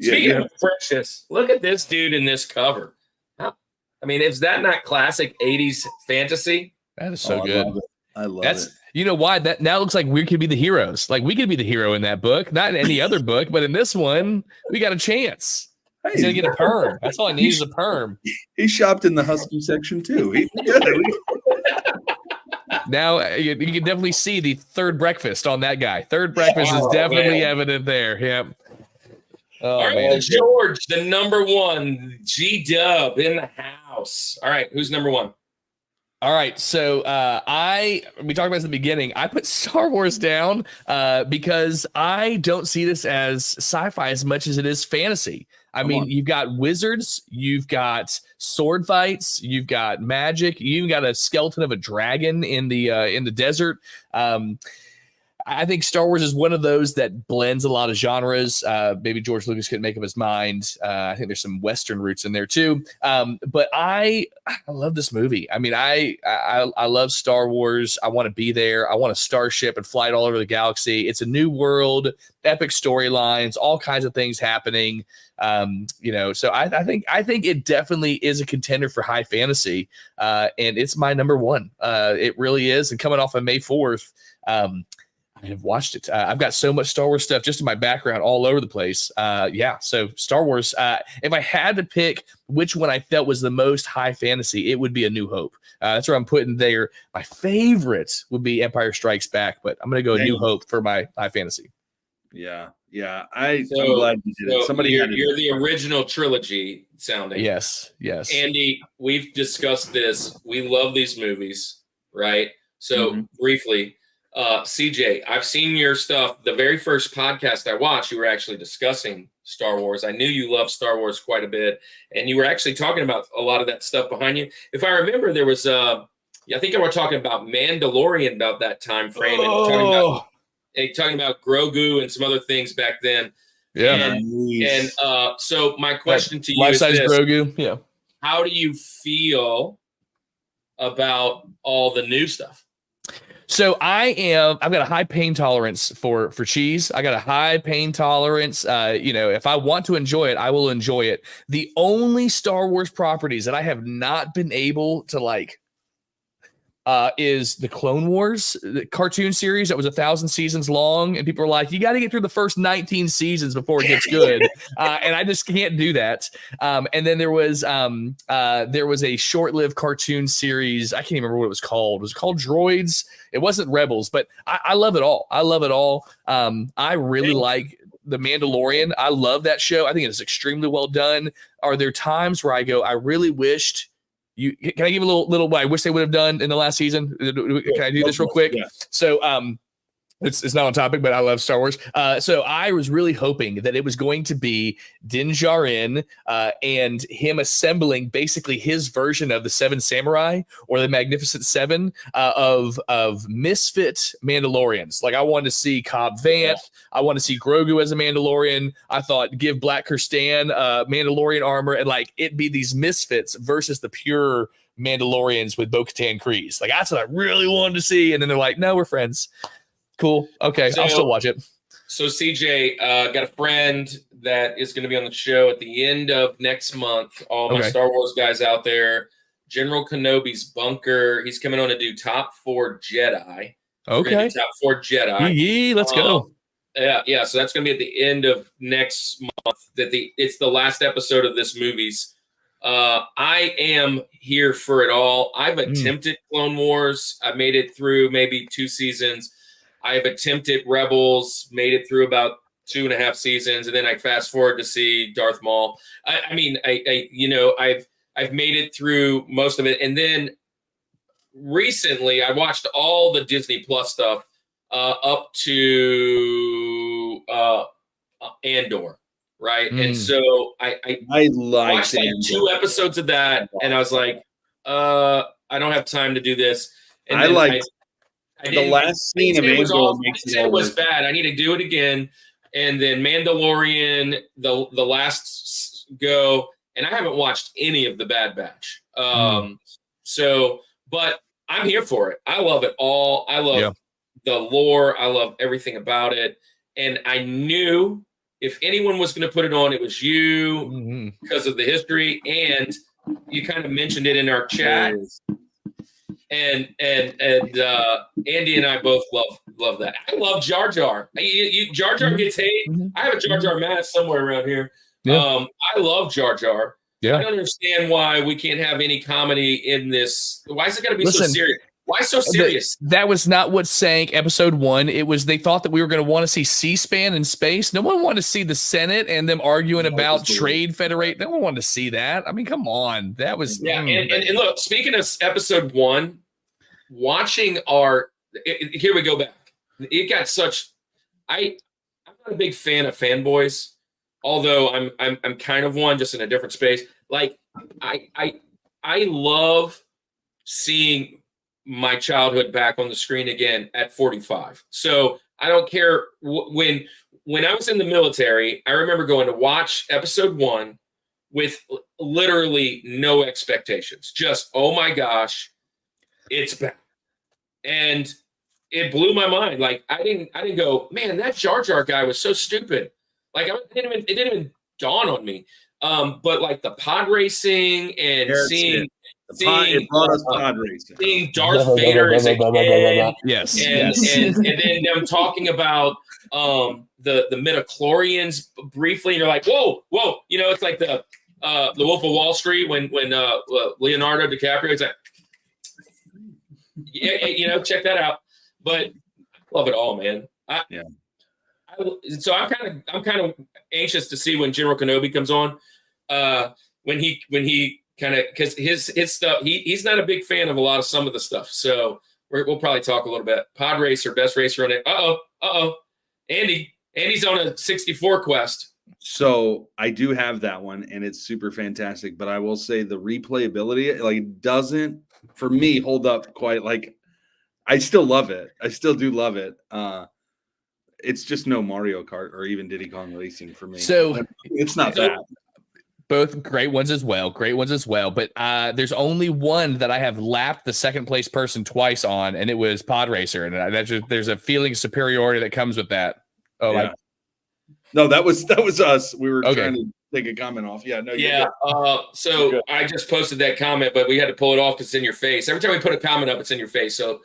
Speaking of precious, look at this dude in this cover. I mean, is that not classic 80s fantasy? That is so good. I love That's it. you know why that now looks like we could be the heroes. Like we could be the hero in that book, not in any other book, but in this one, we got a chance. He's gonna get a perm. That's all I need is a perm. He shopped in the husky section too. Now you can definitely see the third breakfast on that guy. Third breakfast is definitely evident there. Yep. Oh, all right, man. George, the number one G-Dub in the house. All right, who's number one? All right, so we talked about this at the beginning. I put Star Wars down because I don't see this as sci-fi as much as it is fantasy. I mean, you've got wizards, you've got sword fights, you've got magic, you even got a skeleton of a dragon in the desert. I think Star Wars is one of those that blends a lot of genres. Maybe George Lucas couldn't make up his mind. I think there's some Western roots in there too. But I love this movie. I mean, I love Star Wars. I want to be there. I want a starship and fly it all over the galaxy. It's a new world, epic storylines, all kinds of things happening. So I think it definitely is a contender for high fantasy. And it's my number one. It really is. And coming off of May 4th, I have watched it. I've got so much Star Wars stuff just in my background all over the place. So Star Wars, if I had to pick which one I felt was the most high fantasy, it would be A New Hope. That's where I'm putting there. My favorite would be Empire Strikes Back, but I'm going to go A New Hope for my high fantasy. Yeah. I'm glad you did it. Somebody you're the original trilogy sounding. Yes. Andy, we've discussed this. We love these movies, right? So briefly, CJ, I've seen your stuff. The very first podcast I watched, you were actually discussing Star Wars. I knew you loved Star Wars quite a bit, and you were actually talking about a lot of that stuff behind you. If I remember, there was I think I was talking about Mandalorian about that time frame, and talking about Grogu and some other things back then. Yeah. And so my question to you is life-size this. Grogu. Yeah. How do you feel about all the new stuff? So I've got a high pain tolerance for cheese. I got a high pain tolerance. If I want to enjoy it, I will enjoy it. The only Star Wars properties that I have not been able to like is the Clone Wars the cartoon series that was 1,000 seasons long, and people are like, you got to get through the first 19 seasons before it gets good, and I just can't do that. And then there was a short-lived cartoon series. I can't even remember what it was called. It was called Droids. It wasn't Rebels, but I love it all. I love it all. I really like The Mandalorian. I love that show. I think it's extremely well done. Are there times where I go, I really wished can I give a little what I wish they would have done in the last season? Can I do this real quick? Yeah. So it's not on topic, but I love Star Wars. So I was really hoping that it was going to be Din Djarin and him assembling basically his version of the Seven Samurai or the Magnificent Seven of misfit Mandalorians. Like I wanted to see Cobb Vanth. I want to see Grogu as a Mandalorian. I thought give Black Kirstan Mandalorian armor and like it be these misfits versus the pure Mandalorians with Bo-Katan Kryze. Like that's what I really wanted to see. And then they're like, no, we're friends. Cool. Okay. I'll still watch it. So CJ, got a friend that is going to be on the show at the end of next month. All my Star Wars guys out there. General Kenobi's bunker. He's coming on to do top 4 Jedi. Okay. Top 4 Jedi. Let's go. Yeah. So that's going to be at the end of next month. It's the last episode of this movie's. I am here for it all. I've attempted Clone Wars. I made it through maybe 2 seasons. I've attempted Rebels, made it through about 2.5 seasons, and then I fast forward to see Darth Maul. I've made it through most of it, and then recently I watched all the Disney Plus stuff. up to Andor, right? And so I watched like 2 episodes of that, and I was like, I don't have time to do this. And I like the last scene of Andor makes it was bad. I need to do it again. And then Mandalorian, the last go, and I haven't watched any of the Bad Batch. So, but I'm here for it. I love it all. I love the lore. I love everything about it. And I knew if anyone was going to put it on, it was you because of the history. And you kind of mentioned it in our chat. And Andy and I both love that. I love Jar Jar. Jar Jar gets hate. I have a Jar Jar mask somewhere around here. I love Jar Jar. I don't understand why we can't have any comedy in this. Why is it got to be so serious? Why so serious? That was not what sank episode 1. It was they thought that we were going to want to see C-SPAN in space. No one wanted to see the Senate and them arguing about trade federate. No one wanted to see that. I mean, come on. That was and look, speaking of episode 1, watching here we go back. It got such. I'm not a big fan of fanboys, although I'm kind of one, just in a different space. Like I love seeing my childhood back on the screen again at 45. So I don't care when I was in the military, I remember going to watch episode 1 with literally no expectations. Just, oh my gosh, it's back. And it blew my mind. Like I didn't go, man, that Jar Jar guy was so stupid. Like it didn't even dawn on me. But like the pod racing and seeing it brought us pod racing. Seeing Darth Vader as a kid, and then them talking about the midichlorians briefly, and you're like, whoa, you know, it's like the Wolf of Wall Street when Leonardo DiCaprio is like, you know, check that out. But love it all, man. So I'm kind of anxious to see when General Kenobi comes on. When he kind of, because his stuff, he's not a big fan of some of the stuff. So we'll probably talk a little bit. Pod racer, best racer on it. Andy's on a 64 quest. So I do have that one, and it's super fantastic. But I will say the replayability, like, doesn't for me hold up quite. Like, I still love it. I still do love it. It's just no Mario Kart or even Diddy Kong Racing for me. So it's not that. Both great ones as well. But there's only one that I have lapped the second place person twice on, and it was Pod Racer. And there's a feeling of superiority that comes with that. Oh, yeah. No, that was us. We were trying to take a comment off. Yeah, no. Yeah. So I just posted that comment, but we had to pull it off because it's in your face. Every time we put a comment up, it's in your face. So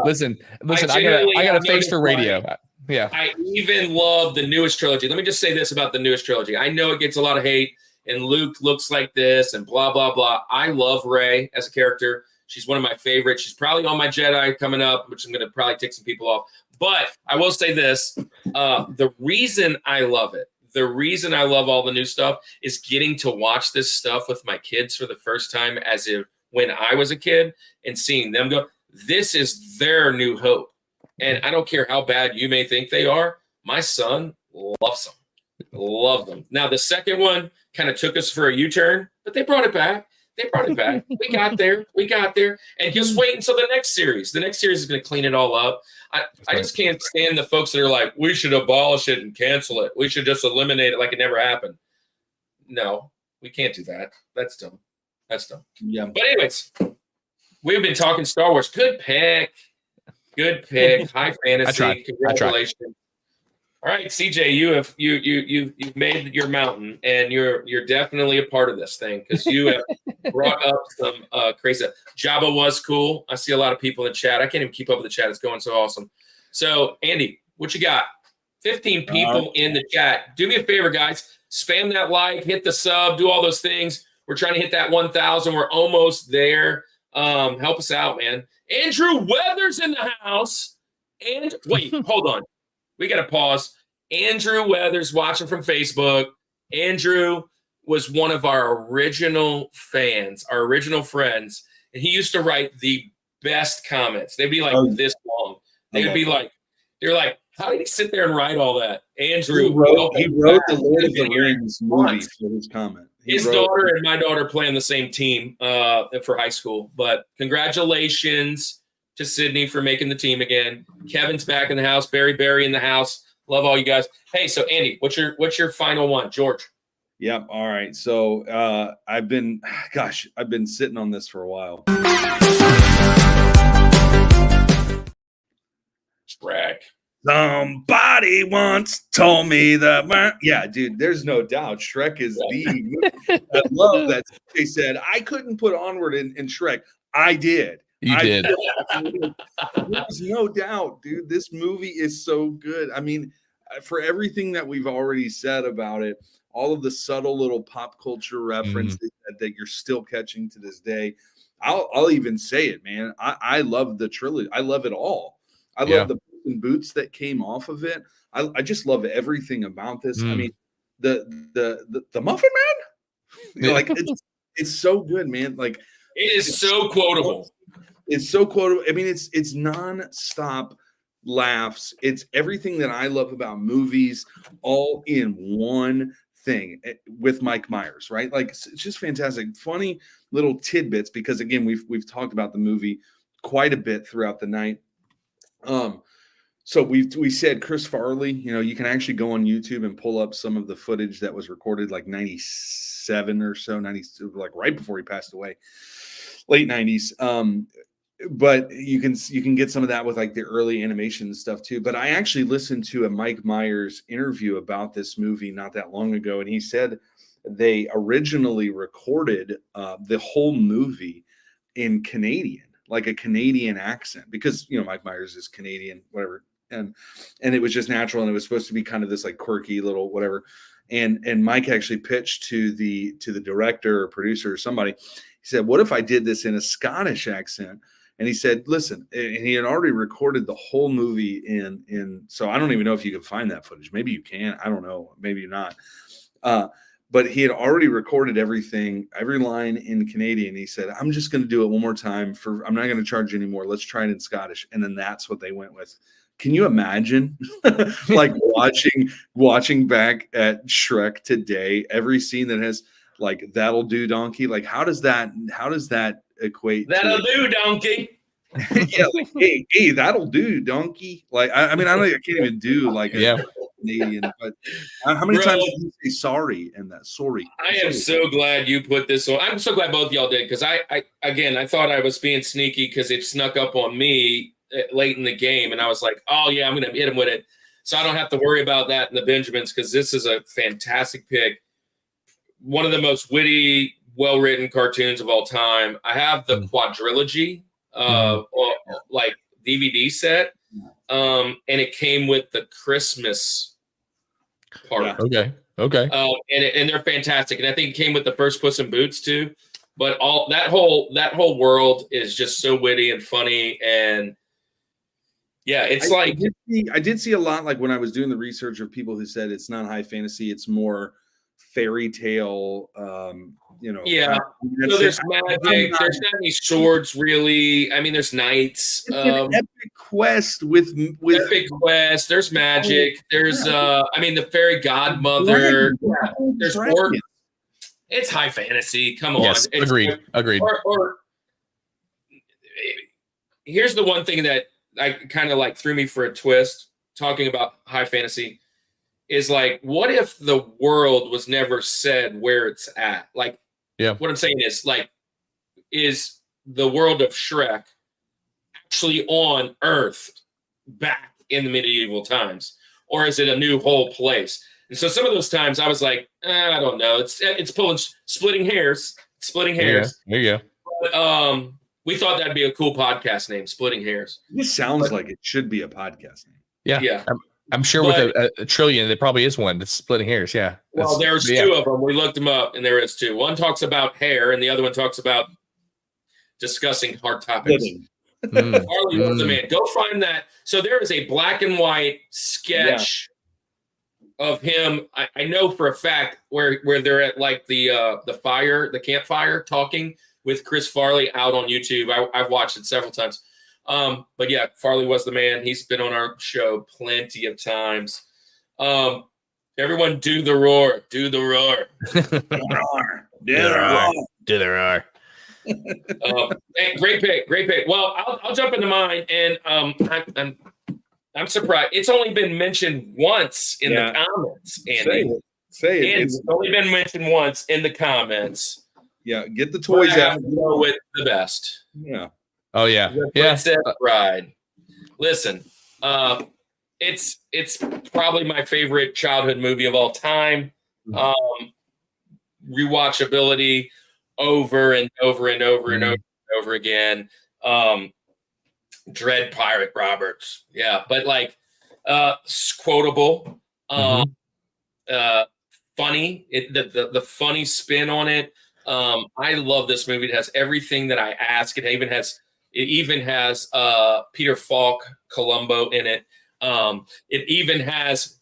listen. I got a face for radio. Yeah. I even love the newest trilogy. Let me just say this about the newest trilogy. I know it gets a lot of hate, and Luke looks like this, and blah blah blah. I love Rey as a character. She's one of my favorites. She's probably on my Jedi coming up, which I'm going to probably take some people off. But I will say this: the reason I love it, the reason I love all the new stuff, is getting to watch this stuff with my kids for the first time, as if when I was a kid, and seeing them go, this is their new hope. And I don't care how bad you may think they are. My son loves them. Love them. Now, the second one kind of took us for a U-turn, but they brought it back. We got there. And just wait until the next series. The next series is going to clean it all up. I just can't stand the folks that are like, we should abolish it and cancel it. We should just eliminate it like it never happened. No, we can't do that. That's dumb. Yeah. But anyways, we've been talking Star Wars. Good pick. High fantasy. Congratulations. All right, CJ, you've made your mountain, and you're definitely a part of this thing because you have brought up some crazy stuff. Jabba was cool. I see a lot of people in the chat. I can't even keep up with the chat. It's going so awesome. So, Andy, what you got? 15 people in the chat. Do me a favor, guys. Spam that like, hit the sub, do all those things. We're trying to hit that 1,000. We're almost there. Help us out, man. Andrew Weathers in the house. And wait, hold on. We got to pause. Andrew Weathers watching from Facebook. Andrew was one of our original fans, our original friends. And he used to write the best comments. They'd be like this long. They'd be like, You're like, how did he sit there and write all that? Andrew He wrote the Lord of the Rings movie for his comment. His daughter and my daughter play on the same team for high school. But congratulations to Sydney for making the team again. Kevin's back in the house. Barry in the house. Love all you guys. Hey, so Andy, what's your final one? George. Yep. All right. So I've been sitting on this for a while. Shrek. Somebody once told me that. Yeah, dude, there's no doubt. Shrek is the movie. I love that. They said, I couldn't put Onward in Shrek. I did. You did. There's no doubt, dude. This movie is so good. I mean, for everything that we've already said about it, all of the subtle little pop culture references that you're still catching to this day. I'll even say it, man. I love the trilogy. I love it all. I love the boots that came off of it. I just love everything about this. I mean, the Muffin Man, like it's so good, man. Like it is so quotable. It's so quotable. I mean, it's nonstop laughs. It's everything that I love about movies, all in one thing with Mike Myers, right? Like it's just fantastic, funny little tidbits. Because again, we've talked about the movie quite a bit throughout the night. So we said Chris Farley, you can actually go on YouTube and pull up some of the footage that was recorded like 97 or so, 90, like right before he passed away, late 90s. But you can get some of that with like the early animation stuff too. But I actually listened to a Mike Myers interview about this movie not that long ago, and he said they originally recorded the whole movie in Canadian, like a Canadian accent, because Mike Myers is Canadian, whatever, and it was just natural, and it was supposed to be kind of this like quirky little whatever. And Mike actually pitched to the director or producer or somebody. He said, "What if I did this in a Scottish accent?" And he said, "Listen," and he had already recorded the whole movie in. So I don't even know if you can find that footage. Maybe you can. I don't know. Maybe not. But he had already recorded everything, every line in Canadian. He said, "I'm just going to do it one more time. I'm not going to charge you anymore. Let's try it in Scottish." And then that's what they went with. Can you imagine, like watching back at Shrek today, every scene that has like "That'll do, donkey"? Like, how does that equate? That'll do, donkey. Yeah, like, hey, that'll do, donkey. Like, I mean, I can't even do like a Canadian, but how many times did you say sorry in that? Sorry. I am so glad you put this on. I'm so glad both of y'all did, because I thought I was being sneaky because it snuck up on me late in the game, and I was like, oh yeah, I'm gonna hit him with it, so I don't have to worry about that in the Benjamins, because this is a fantastic pick, one of the most witty, well-written cartoons of all time. I have the quadrilogy like DVD set, and it came with the Christmas part. Okay. And they're fantastic, and I think it came with the first Puss in Boots too. But all that whole world is just so witty and funny, and yeah, it's I did see a lot, like when I was doing the research, of people who said it's not high fantasy, it's more fairy tale. Yeah. So there's magic. There's not any swords, really. I mean, there's knights. It's an epic quest with epic quest. There's magic. There's the fairy godmother. Yeah. There's orcs. It's high fantasy. Come on. Yes, agreed. Or here's the one thing that I kind of like threw me for a twist, talking about high fantasy, is like, what if the world was never said where it's at? Like, what I'm saying is, like, is the world of Shrek actually on Earth back in the medieval times, or is it a new whole place? And so some of those times I was like, I don't know. It's splitting hairs. There you go. But, we thought that'd be a cool podcast name, Splitting Hairs. This sounds like it should be a podcast name. Yeah. I'm sure with a trillion, there probably is one that's Splitting Hairs. Yeah. Well, there's two of them. We looked them up, and there is two. One talks about hair, and the other one talks about discussing hard topics. Farley was the man. Go find that. So there is a black and white sketch of him. I know for a fact where they're at like the campfire, talking with Chris Farley out on YouTube. I've watched it several times. But yeah, Farley was the man. He's been on our show plenty of times. Everyone do the roar. Do the roar. Do the roar. Hey, great pick. Well, I'll jump into mine, and I'm surprised it's only been mentioned once in the comments. Andy, say it. It's only been mentioned once in the comments. Yeah, get the toys out. Go with the best. Yeah. Oh yeah, Princess Bride. Listen, it's probably my favorite childhood movie of all time. Rewatchability over and over and over and over and over again. Dread Pirate Roberts. Yeah, but like quotable, funny. The funny spin on it. I love this movie. It has everything that I ask. It even has Peter Falk Columbo in it. It even has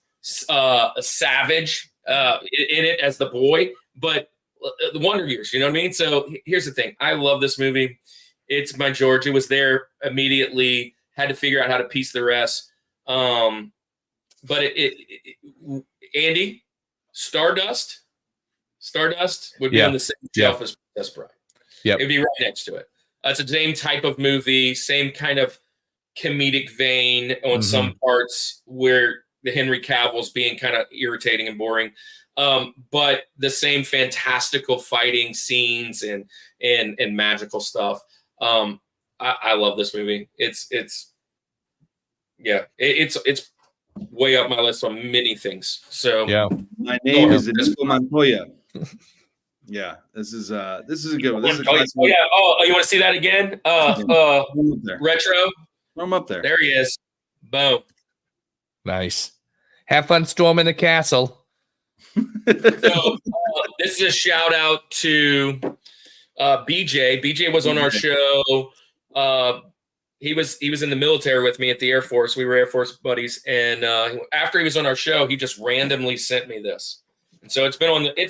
a Savage in it as the boy, but the Wonder Years, you know what I mean? So here's the thing. I love this movie. It's my George. It was there immediately. Had to figure out how to piece the rest. But Andy, Stardust would be on the same shelf as Princess Bride. Yeah, it'd be right next to it. It's the same type of movie, same kind of comedic vein on some parts where the Henry Cavill's being kind of irritating and boring. But the same fantastical fighting scenes and magical stuff. I love this movie. It's way up my list on many things. So my name is Disco Montoya. Yeah, this is a good one. This is you want to see that again? Retro. I'm up there. There he is. Boom. Nice. Have fun storming the castle. So this is a shout out to BJ. BJ was on our show. He was in the military with me at the Air Force. We were Air Force buddies, and after he was on our show, he just randomly sent me this. And so it's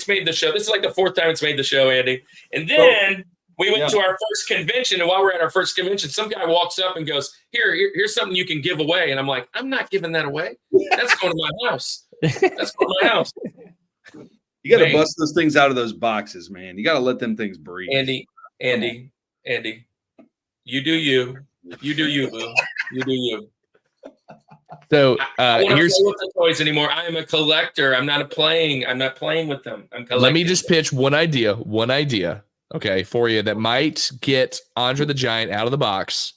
made the show. This is like the fourth time it's made the show, Andy. And then we went to our first convention, and while we're at our first convention, some guy walks up and goes, here's something you can give away. And I'm like, I'm not giving that away. That's going to my house. That's going to my house. You got to bust those things out of those boxes, man. You got to let them things breathe. Andy, you do you. You do you, boo. You do you. So I don't play with the toys anymore. I am a collector. I'm not playing with them. I'm collecting. Let me just pitch one idea, okay, for you that might get Andre the Giant out of the box.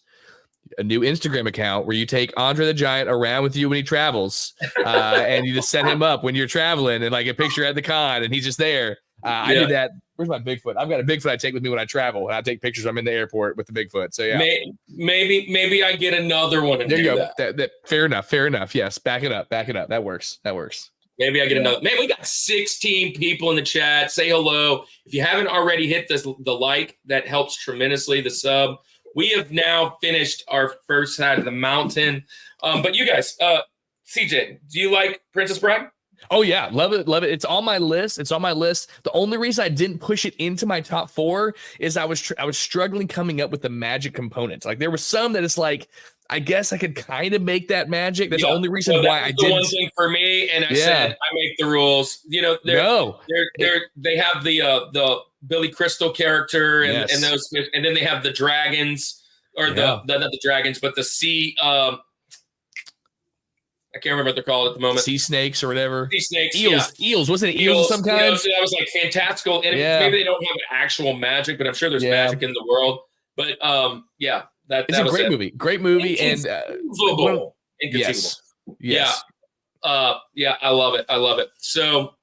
A new Instagram account where you take Andre the Giant around with you when he travels, and you just set him up when you're traveling, and like a picture at the con, and he's just there. I did that. Where's my Bigfoot? I've got a Bigfoot I take with me when I travel, and I take pictures. I'm in the airport with the Bigfoot. So yeah, maybe I get another one. And there you go. That fair enough. Yes, back it up. That works. Maybe I get another. Man, we got 16 people in the chat. Say hello. If you haven't already hit the like, that helps tremendously. The sub. We have now finished our first side of the mountain. But you guys, CJ, do you like Princess Bride? Oh yeah, love it. It's on my list. The only reason I didn't push it into my top 4 is I was struggling coming up with the magic components. Like there was some that it's like, I guess I could kind of make that magic. That's the only reason why I didn't. One thing for me, and I said I make the rules. You know, they have the Billy Crystal character and those, and then they have the dragons or not the dragons, but the sea. I can't remember what they're called at the moment. Sea snakes or whatever. Sea snakes. Eels. Wasn't it eels of some kind? So that was like fantastical. And maybe they don't have actual magic, but I'm sure there's magic in the world. But it's a great movie. Great movie. Inconceivable. Yes. Yeah. I love it. So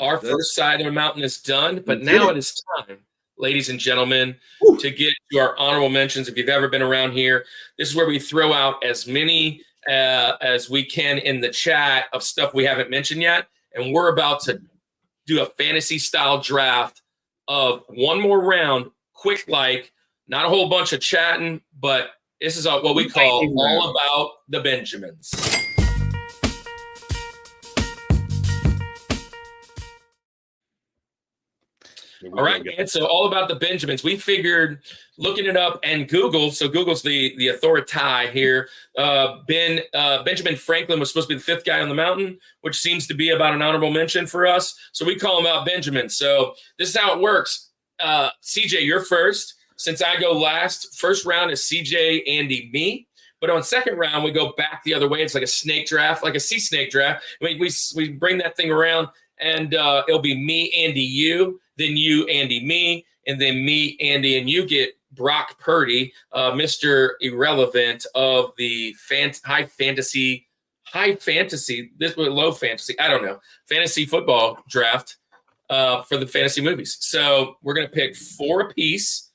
our first side of the mountain is done, but now it is time, ladies and gentlemen, to get to our honorable mentions. If you've ever been around here, this is where we throw out as many as we can in the chat of stuff we haven't mentioned yet. And we're about to do a fantasy style draft of one more round, quick, not a whole bunch of chatting, but this is what we call all about the Benjamins. All right, man. So all about the Benjamins. We figured looking it up and Google. So Google's the authority here. Benjamin Franklin was supposed to be the fifth guy on the mountain, which seems to be about an honorable mention for us. So we call him out Benjamin. So this is how it works. CJ, you're first. Since I go last, first round is CJ, Andy, me. But on second round, we go back the other way. It's like a snake draft, like a sea snake draft. We bring that thing around, and it'll be me, Andy, you, then you, Andy, me, and then me, Andy, and you get Brock Purdy, Mr. Irrelevant of the high fantasy, this was low fantasy, I don't know, fantasy football draft for the fantasy movies. So we're going to pick 4 apiece.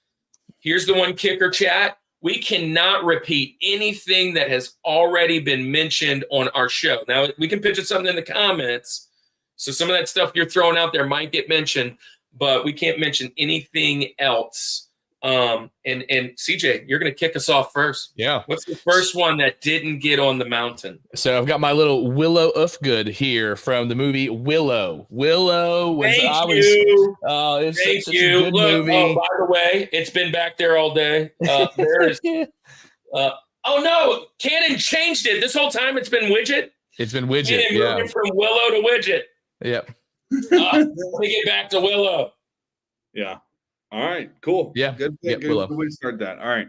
Here's the one kicker, chat. We cannot repeat anything that has already been mentioned on our show. Now, we can picture something in the comments. So some of that stuff you're throwing out there might get mentioned, but we can't mention anything else. And CJ, you're going to kick us off first. Yeah. What's the first one that didn't get on the mountain? So I've got my little Willow Ufgood here from the movie Willow. Willow was Thank you. It's Thank such you. a good movie. Oh, by the way, it's been back there all day. There's oh no, Canon changed it. This whole time it's been Widget. It's been Widget. Canon moved it from Willow to Widget. Yep. Let me get back to Willow. Yeah. All right, cool. Yeah. Good Willow. way to start that. All right.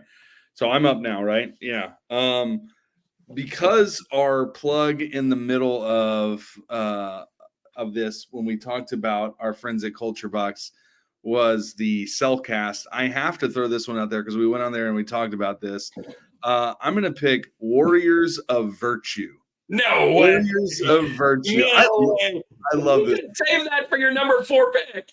So I'm up now, right? Yeah. Because our plug in the middle of this, when we talked about our friends at Culture Box, was the Cellcast. I have to throw this one out there because we went on there and we talked about this. I'm going to pick Warriors of Virtue. No way. Warriors of Virtue. No way. I love it. Save that for your number 4 pick.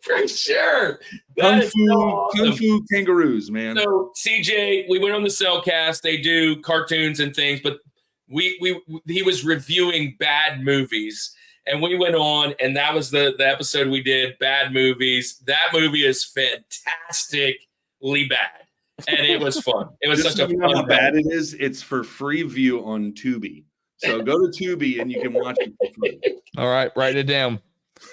For sure. Kung Fu Kangaroos, man. So CJ, we went on the Cellcast. They do cartoons and things, but he was reviewing bad movies, and we went on, and that was the episode we did, bad movies. That movie is fantastically bad, and it was fun. It was such a fun. How bad it is? It's for free view on Tubi. So go to Tubi and you can watch it for free. All right, write it down.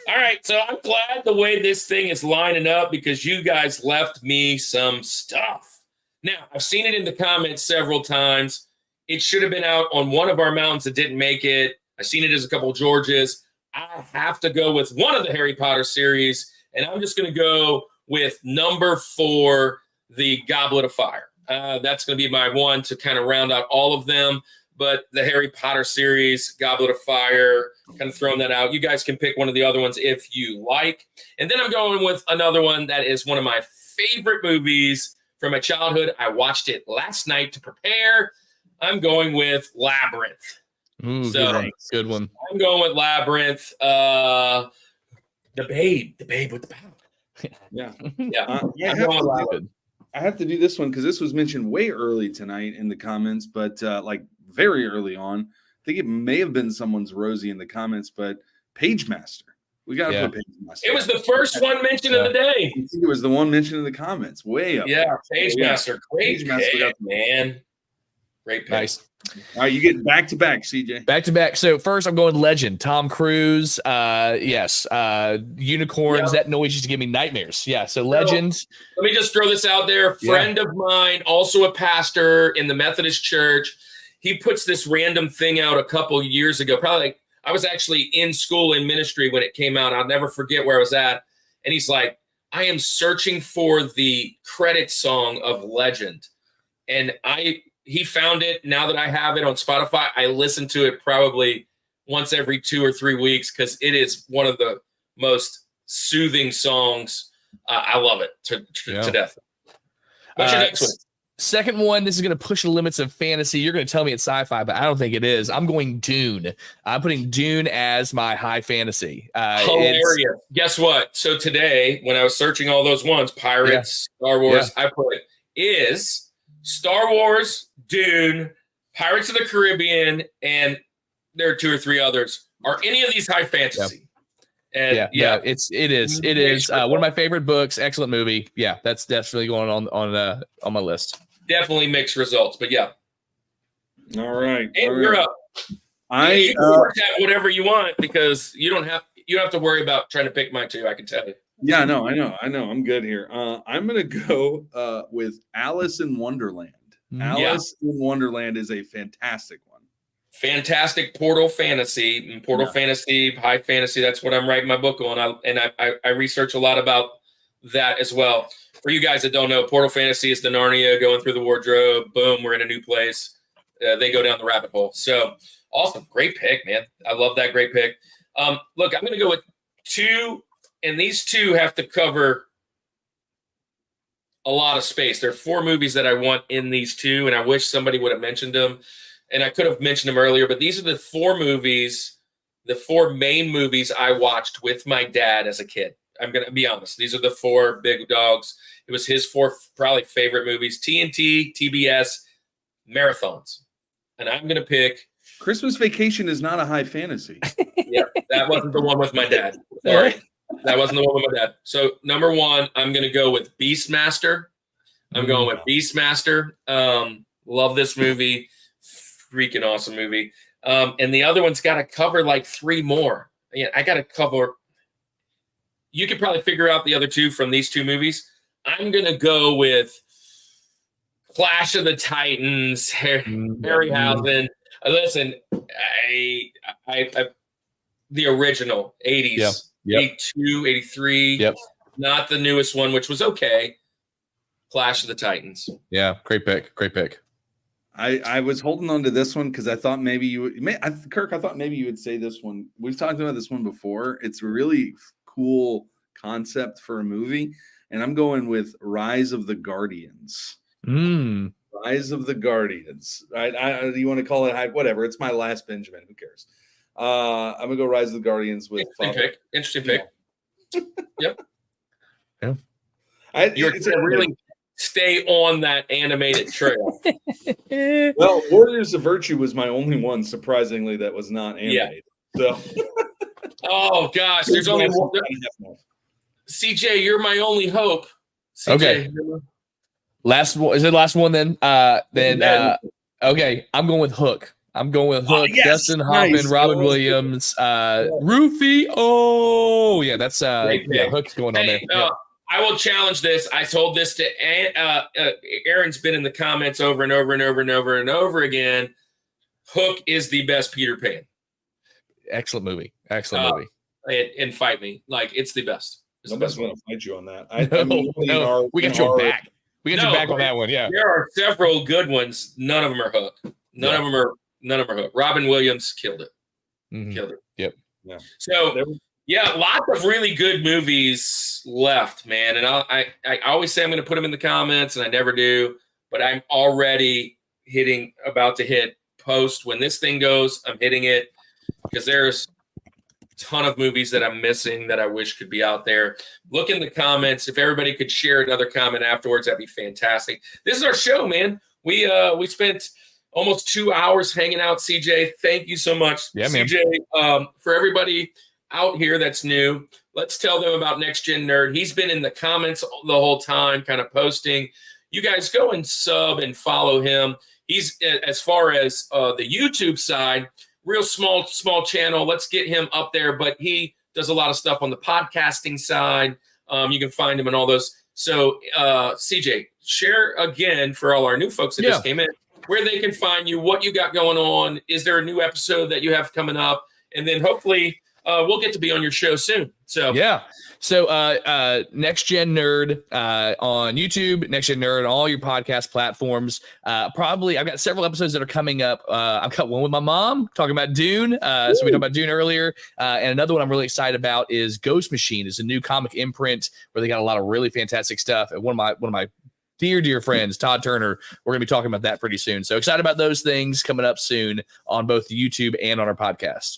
All right, so I'm glad the way this thing is lining up because you guys left me some stuff. Now, I've seen it in the comments several times. It should have been out on one of our mountains that didn't make it. I've seen it as a couple of Georges. I have to go with one of the Harry Potter series, and I'm just going to go with number 4, the Goblet of Fire. That's going to be my one to kind of round out all of them. But the Harry Potter series, Goblet of Fire, kind of throwing that out. You guys can pick one of the other ones if you like. And then I'm going with another one that is one of my favorite movies from my childhood. I watched it last night to prepare. I'm going with Labyrinth. Ooh, good one. I'm going with Labyrinth. The babe with the power. Yeah. Yeah. I have to do this one because this was mentioned way early tonight in the comments, but like very early on. I think it may have been someone's Rosie in the comments, but Page Master. We got to put Page Master. It was the first one mentioned of the day. I think it was the one mentioned in the comments. Way up. Yeah, Page Master. Great pick, man. Great pick. Nice. All right, you get back to back, CJ. Back to back. So first, I'm going Legend. Tom Cruise. Yes. Unicorns. That noise used to give me nightmares. Yeah. So Legend. Let me just throw this out there. A friend of mine, also a pastor in the Methodist Church. He puts this random thing out a couple years ago. Probably like I was actually in school in ministry when it came out. I'll never forget where I was at. And he's like, I am searching for the credit song of Legend. And he found it. Now that I have it on Spotify, I listen to it probably once every 2 or 3 weeks because it is one of the most soothing songs. I love it to death. What's your next one? Second one, this is going to push the limits of fantasy. You're going to tell me it's sci-fi, but I don't think it is. I'm going Dune. I'm putting Dune as my high fantasy. Hilarious. Guess what? So today, when I was searching all those ones, Pirates, Star Wars, I put is Star Wars, Dune, Pirates of the Caribbean, and there are 2 or 3 others. Are any of these high fantasy? And it is one of my favorite books. Excellent movie. Yeah, that's definitely going on my list. Definitely mixed results, but yeah. All right. And you're up. You can have whatever you want because you you don't have to worry about trying to pick mine too. I can tell you. Yeah, no, I know. I'm good here. I'm gonna go with Alice in Wonderland. Alice in Wonderland is a fantastic one. Fantastic portal fantasy, fantasy, high fantasy. That's what I'm writing my book on. I research a lot about that as well. For you guys that don't know, portal fantasy is the Narnia going through the wardrobe. Boom, we're in a new place. They go down the rabbit hole. So awesome, great pick, man. I love that. Great pick. Look, I'm going to go with 2, and these 2 have to cover a lot of space. There are 4 movies that I want in these 2, and I wish somebody would have mentioned them. And I could have mentioned them earlier, but these are the 4 movies, the 4 main movies I watched with my dad as a kid. I'm going to be honest. These are the 4 big dogs. It was his 4 probably favorite movies, TNT, TBS, marathons. And I'm going to pick. Christmas Vacation is not a high fantasy. Yeah, that wasn't the one with my dad. Sorry. That wasn't the one with my dad. So number 1, I'm going to go with Beastmaster. I'm going with Beastmaster. Love this movie. Freaking awesome movie. And the other one's got to cover like 3 more. Yeah, I got to cover. You could probably figure out the other 2 from these 2 movies. I'm going to go with Clash of the Titans, Harryhausen. Listen, the original 80s, 82, 83, not the newest one, which was okay. Clash of the Titans. Yeah, great pick. Great pick. I was holding on to this one because I thought maybe you would, Kirk, I thought maybe you would say this one. We've talked about this one before. It's a really cool concept for a movie. And I'm going with Rise of the Guardians. Rise of the Guardians. Right? You want to call it hype? Whatever. It's my last Benjamin. Who cares? I'm gonna go Rise of the Guardians with Interesting pick. Yep. Yeah. You're really stay on that animated trail. Well, Warriors of Virtue was my only one, surprisingly, that was not animated. So oh gosh, there's only one. CJ, you're my only hope. CJ, okay. Last one. Is it last one then? Okay. I'm going with Hook. Yes, Dustin Hoffman, Robin Williams, Rufy. Oh, yeah, that's Hook's going on there. I will challenge this. I told this to Aaron's been in the comments over and over and over and over and over again. Hook is the best Peter Pan. Excellent movie. And fight me. Like, it's the best. Nobody's going to fight you on that. We got your back. We got your back on that one. Yeah. There are several good ones. None of them are Hook. None of them are Hook. Robin Williams killed it. Killed it. Yep. Yeah. So lots of really good movies left, man. And I always say I'm going to put them in the comments, and I never do. But I'm already about to hit post. When this thing goes, I'm hitting it because there's a ton of movies that I'm missing that I wish could be out there. Look in the comments. If everybody could share another comment afterwards, that'd be fantastic. This is our show, man. We spent almost 2 hours hanging out, CJ. Thank you so much, CJ. For everybody out here that's new, let's tell them about Next Gen Nerd. He's been in the comments the whole time, kind of posting. You guys go and sub and follow him. He's, as far as the YouTube side, real small channel. Let's get him up there, but he does a lot of stuff on the podcasting side. You can find him in all those. So CJ, share again for all our new folks that just came in, where they can find you, what you got going on. Is there a new episode that you have coming up? And then hopefully we'll get to be on your show soon. So Next Gen Nerd on YouTube, Next Gen Nerd on all your podcast platforms. Probably I've got several episodes that are coming up. I've got one with my mom talking about Dune. So we talked about Dune earlier. And another one I'm really excited about is Ghost Machine. It's a new comic imprint where they got a lot of really fantastic stuff. And one of my dear friends, Todd Turner, we're going to be talking about that pretty soon. So excited about those things coming up soon on both YouTube and on our podcast.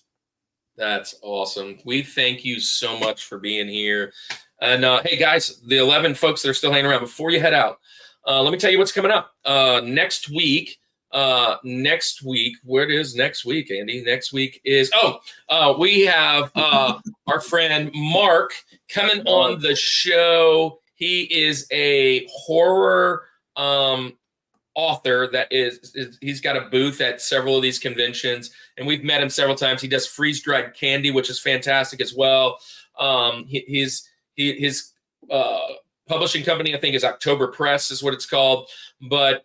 That's awesome. We thank you so much for being here. And hey, guys, the 11 folks that are still hanging around, before you head out, let me tell you what's coming up. Next week, what is next week, Andy? Next week is, we have our friend Mark coming on the show. He is a horror author that he's got a booth at several of these conventions, and we've met him several times. He does freeze-dried candy, which is fantastic as well. His publishing company, I think, is October Press is what it's called. But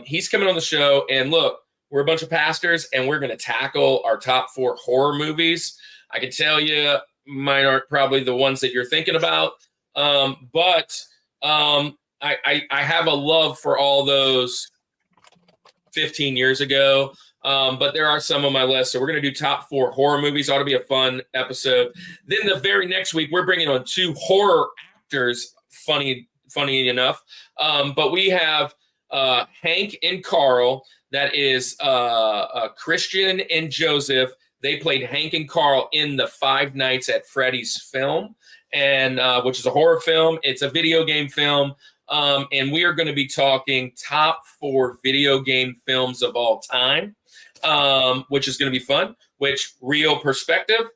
he's coming on the show, and look, we're a bunch of pastors, and we're going to tackle our top 4 horror movies. I can tell you mine aren't probably the ones that you're thinking about, but I have a love for all those 15 years ago, but there are some on my list. So we're going to do top 4 horror movies. Ought to be a fun episode. Then the very next week, we're bringing on 2 horror actors, funny enough. But we have Hank and Carl. That is Christian and Joseph. They played Hank and Carl in the Five Nights at Freddy's film, and which is a horror film. It's a video game film. And we are going to be talking top 4 video game films of all time, which is going to be fun, which real perspective.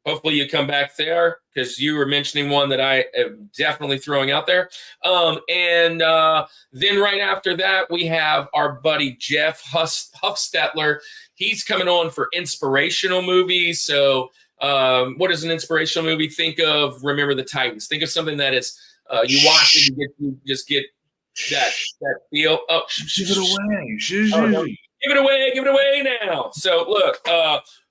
Hopefully you come back there because you were mentioning one that I am definitely throwing out there. And then right after that, we have our buddy Jeff Hufstetler. He's coming on for inspirational movies. So what is an inspirational movie? Think of Remember the Titans. Think of something that is you watch it, you just get that feel. Oh, give it away. Oh, no. Give it away now. So look,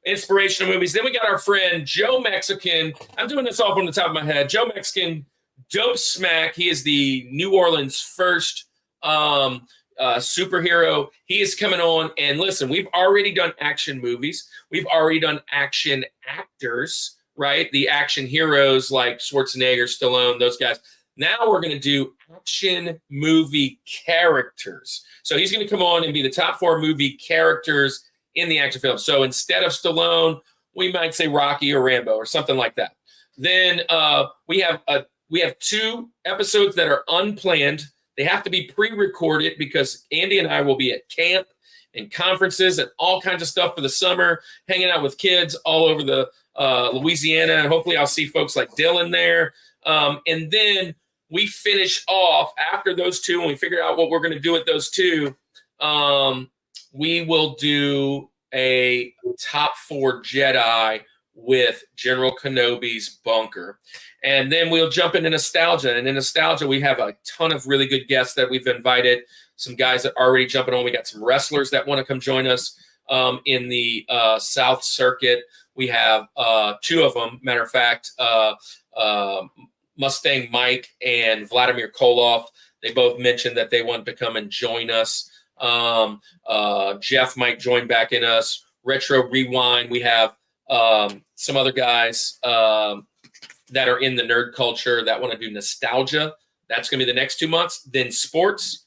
inspirational movies. Then we got our friend Joe Mexican. I'm doing this off on the top of my head. Joe Mexican, Dopesmack. He is the New Orleans first superhero. He is coming on. And listen, we've already done action movies. We've already done action actors, right? The action heroes like Schwarzenegger, Stallone, those guys. Now we're going to do action movie characters. So he's going to come on and be the top 4 movie characters in the action film. So instead of Stallone, we might say Rocky or Rambo or something like that. Then we have 2 episodes that are unplanned. They have to be pre-recorded because Andy and I will be at camp and conferences and all kinds of stuff for the summer, hanging out with kids all over the Louisiana. And hopefully I'll see folks like Dylan there. And then we finish off after those 2, and we figure out what we're going to do with those 2. We will do a top 4 Jedi with General Kenobi's bunker. And then we'll jump into nostalgia. And in nostalgia, we have a ton of really good guests that we've invited. Some guys that are already jumping on. We got some wrestlers that want to come join us in the South Circuit. We have 2 of them. Matter of fact, Mustang Mike and Vladimir Koloff. They both mentioned that they want to come and join us. Jeff might join back in us. Retro Rewind. We have some other guys that are in the nerd culture that want to do nostalgia. That's going to be the next 2 months. Then sports,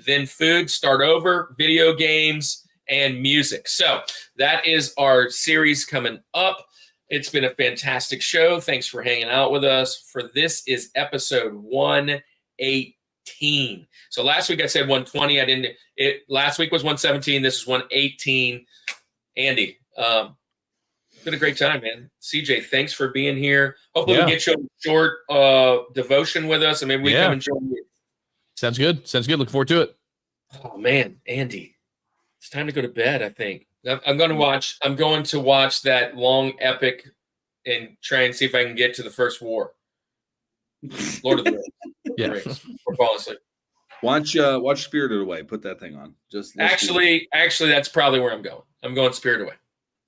then food, start over, video games, and music. So that is our series coming up. It's been a fantastic show. Thanks for hanging out with us. For this is episode 118. So last week I said 120. Last week was 117. This is 118. Andy, been a great time, man. CJ, thanks for being here. Hopefully we get you a short devotion with us, and maybe we come and join you. Sounds good. Look forward to it. Oh man, Andy, it's time to go to bed. I think I'm going to watch that long epic and try and see if I can get to the first war. Lord of the Rings. Or fall asleep. Watch Spirited Away. Put that thing on. Actually, that's probably where I'm going. I'm going Spirited Away.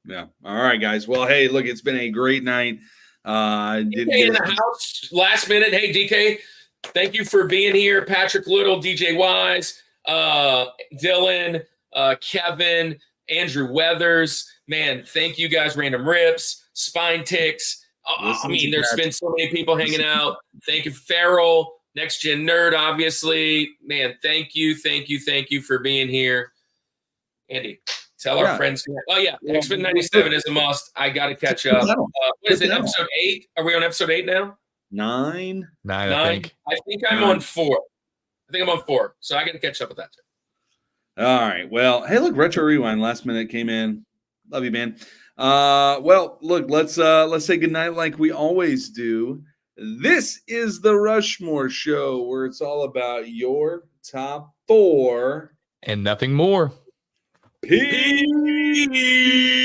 Yeah. All right, guys. Well, hey, look, it's been a great night. DK in the house last minute. Hey, DK, thank you for being here. Patrick Little, DJ Wise, Dylan, Kevin, Andrew Weathers. Man, thank you guys. Random Rips, Spine Ticks. There's been so many people hanging out. Thank you, Farrell, Next Gen Nerd, obviously. Man, thank you for being here. Andy, tell our friends. Oh, yeah. X-Men 97 is a must. I got to catch up. What is it, episode 8? Are we on episode 8 now? 9. I think I'm on 4. So I got to catch up with that too. All right. Well, hey, look, Retro Rewind last minute came in. Love you, man. Well, look, let's say goodnight like we always do. This is the Rushmore Show, where it's all about your top 4 and nothing more. Peace.